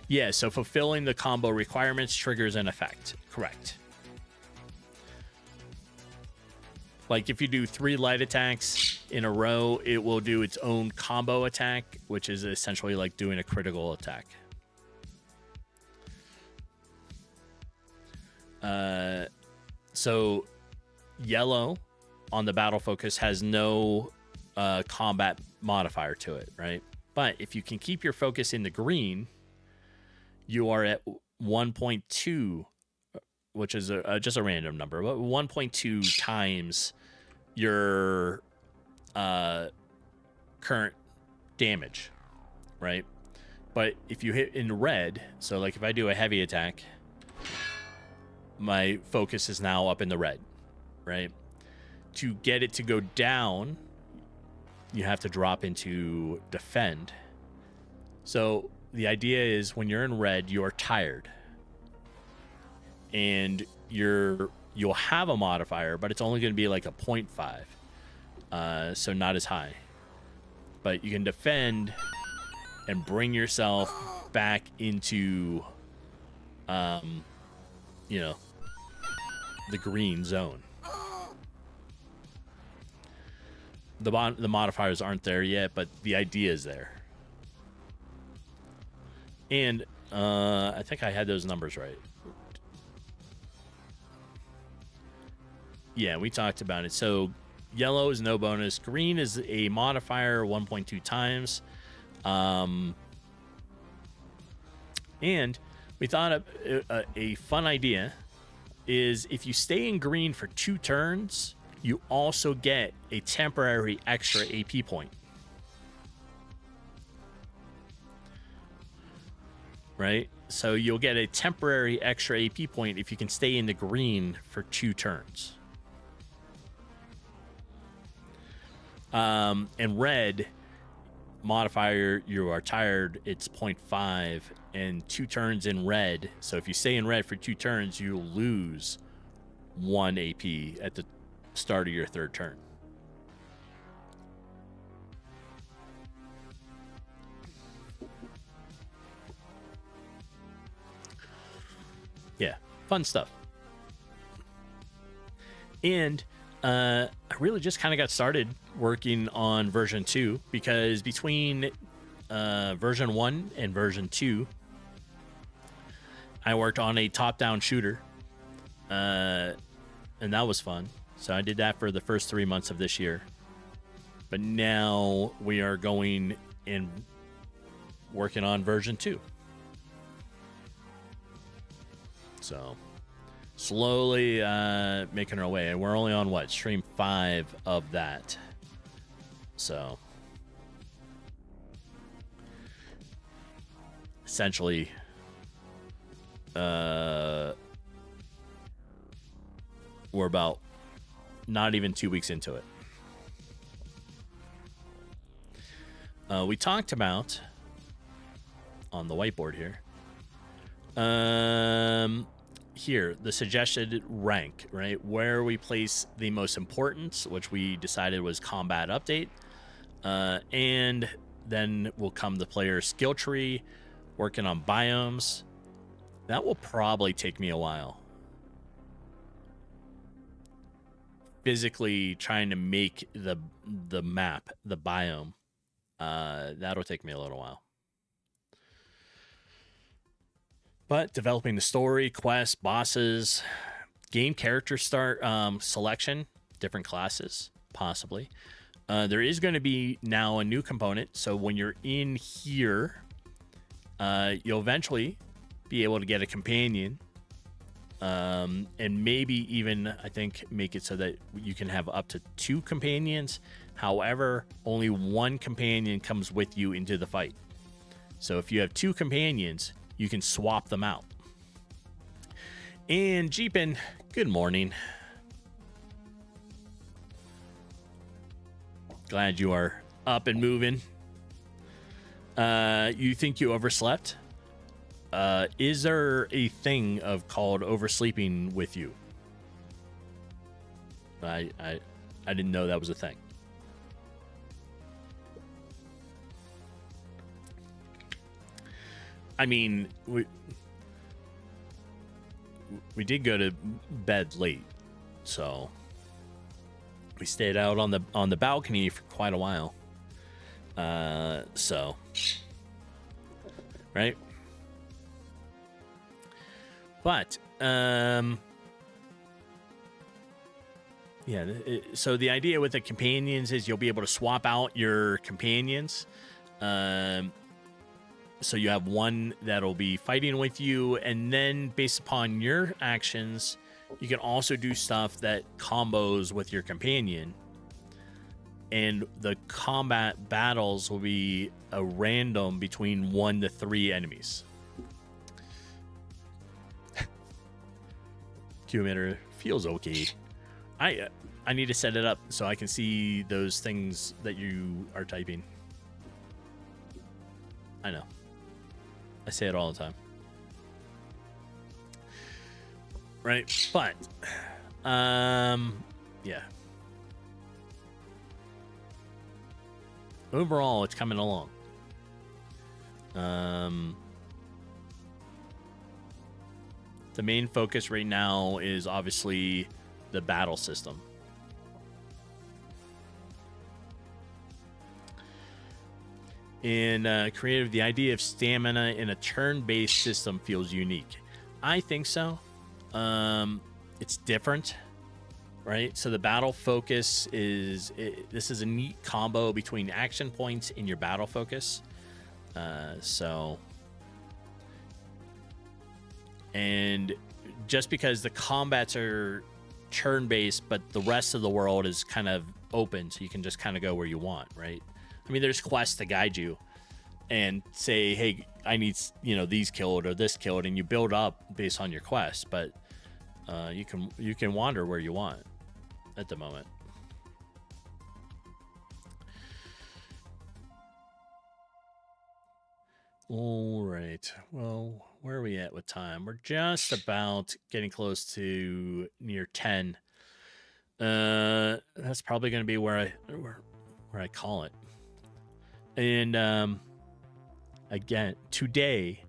Yeah, so fulfilling the combo requirements triggers an effect. Correct. Like if you do 3 light attacks in a row, it will do its own combo attack, which is essentially like doing a critical attack. So yellow on the battle focus has no combat modifier to it, right? But if you can keep your focus in the green, you are at 1.2, which is just a random number, but 1.2 times your current damage, right? But if you hit in red, so like if I do a heavy attack, my focus is now up in the red, right? To get it to go down, you have to drop into defend. So the idea is when you're in red, you're tired. And you'll have a modifier, but it's only going to be like a 0.5. So not as high. But you can defend and bring yourself back into the green zone. The modifiers aren't there yet, but the idea is there. And I think I had those numbers right. Yeah, we talked about it. So yellow is no bonus. Green is a modifier 1.2 times. And we thought a fun idea is if you stay in green for 2 turns, you also get a temporary extra AP point. Right? So you'll get a temporary extra AP point if you can stay in the green for 2 turns. And red modifier, you are tired, it's 0.5 and 2 turns in red. So if you stay in red for 2 turns, you'll lose 1 AP at the start of your 3rd turn. Yeah, fun stuff. And I really just kind of got started working on version 2 because between version 1 and version 2, I worked on a top-down shooter, and that was fun. So I did that for the first 3 months of this year. But now we are going and working on version 2. So slowly making our way. And we're only on stream 5 of that. So essentially, we're about not even 2 weeks into it. We talked about on the whiteboard here. Here, the suggested rank, right? Where we place the most importance, which we decided was combat update. And then will come the player skill tree, working on biomes. That will probably take me a while. Physically trying to make the map, the biome. That'll take me a little while. But developing the story, quests, bosses, game character start selection, different classes, possibly. There is going to be now a new component. So when you're in here, you'll eventually be able to get a companion. And maybe even, I think, make it so that you can have up to 2 companions. However, only 1 companion comes with you into the fight. So if you have 2 companions, you can swap them out. And Jeepin, good morning. Glad you are up and moving. You think you overslept? Is there a thing called oversleeping with you? I didn't know that was a thing. I mean, we did go to bed late, so we stayed out on the balcony for quite a while. So, right? But yeah. So the idea with the companions is you'll be able to swap out your companions. So you have one that'll be fighting with you, and then based upon your actions, you can also do stuff that combos with your companion. And the combat battles will be a random between 1 to 3 enemies. Q emitter feels okay. I need to set it up so I can see those things that you are typing. I know. I say it all the time. Right? But yeah. Overall, it's coming along. The main focus right now is obviously the battle system. In creative, the idea of stamina in a turn-based system feels unique. I think so. It's different, right? So the battle focus this is a neat combo between action points and your battle focus. And just because the combats are turn-based, but the rest of the world is kind of open, so you can just kind of go where you want, right? I mean, there's quests to guide you and say, hey, I need, these killed or this killed, and you build up based on your quest, but you can wander where you want at the moment. All right. Well, where are we at with time? We're just about getting close to near 10. That's probably going to be where I call it. And again, today,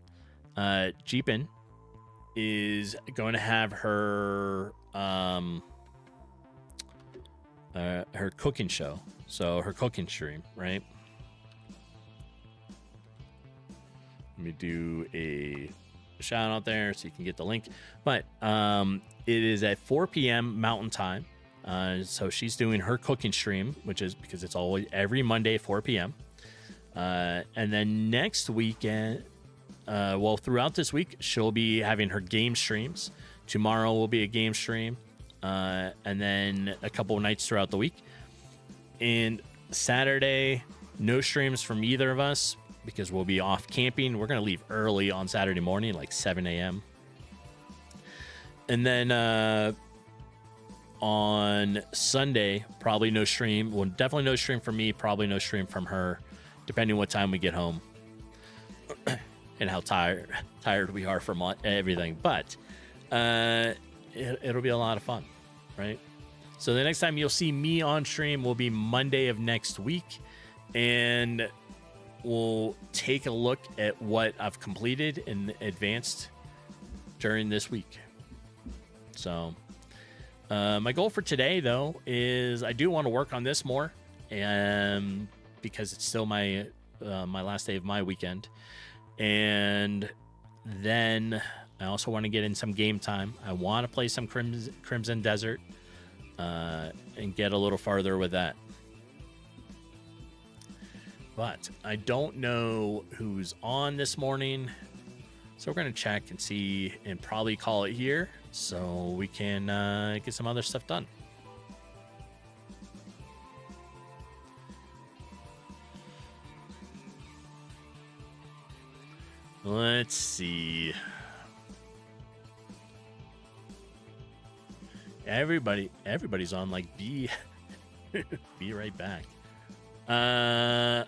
Jeepin is going to have her cooking show, so her cooking stream, right? Let me do a shout out there so you can get the link. But it is at 4 p.m. Mountain Time. So she's doing her cooking stream, which is because it's always every Monday at 4 p.m. And then next weekend, throughout this week, she'll be having her game streams. Tomorrow will be a game stream, and then a couple of nights throughout the week. And Saturday, no streams from either of us because we'll be off camping. We're going to leave early on Saturday morning, like 7 a.m. And then on Sunday, probably no stream. Well, definitely no stream from me, probably no stream from her, depending what time we get home and how tired we are from everything. But it'll be a lot of fun, right? So the next time you'll see me on stream will be Monday of next week, and we'll take a look at what I've completed and advanced during this week. So my goal for today, though, is I do want to work on this more, and because it's still my last day of my weekend. And then I also want to get in some game time. I want to play some Crimson Desert and get a little farther with that. But I don't know who's on this morning, so we're going to check and see and probably call it here so we can get some other stuff done. Let's see. Everybody's on like be right back. I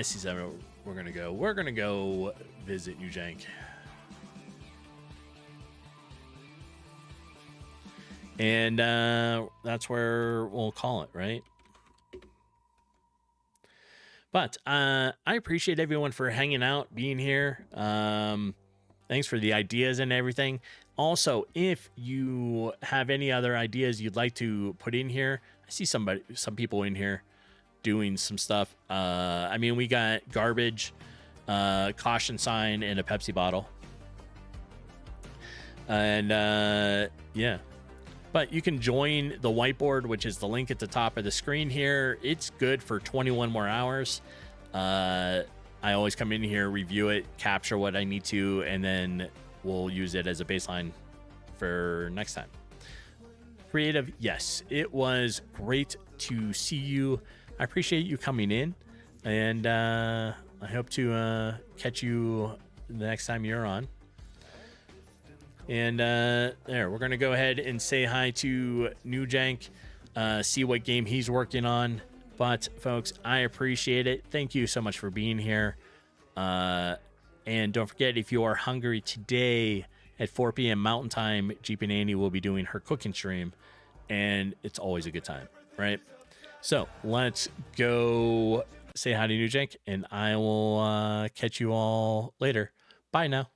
see seven. We're gonna go visit New Jank. And that's where we'll call it, right? But I appreciate everyone for hanging out, being here. Thanks for the ideas and everything. Also, if you have any other ideas you'd like to put in here, I see some people in here doing some stuff. I mean, we got garbage, caution sign, and a Pepsi bottle. And yeah. But you can join the whiteboard, which is the link at the top of the screen here. It's good for 21 more hours. I always come in here, review it, capture what I need to, and then we'll use it as a baseline for next time. Creative, yes, it was great to see you. I appreciate you coming in, and I hope to catch you the next time you're on. And there, we're going to go ahead and say hi to New Jank, see what game he's working on. But, folks, I appreciate it. Thank you so much for being here. And don't forget, if you are hungry today at 4 p.m. Mountain Time, Jeep and Annie will be doing her cooking stream. And it's always a good time, right? So let's go say hi to New Jank, and I will catch you all later. Bye now.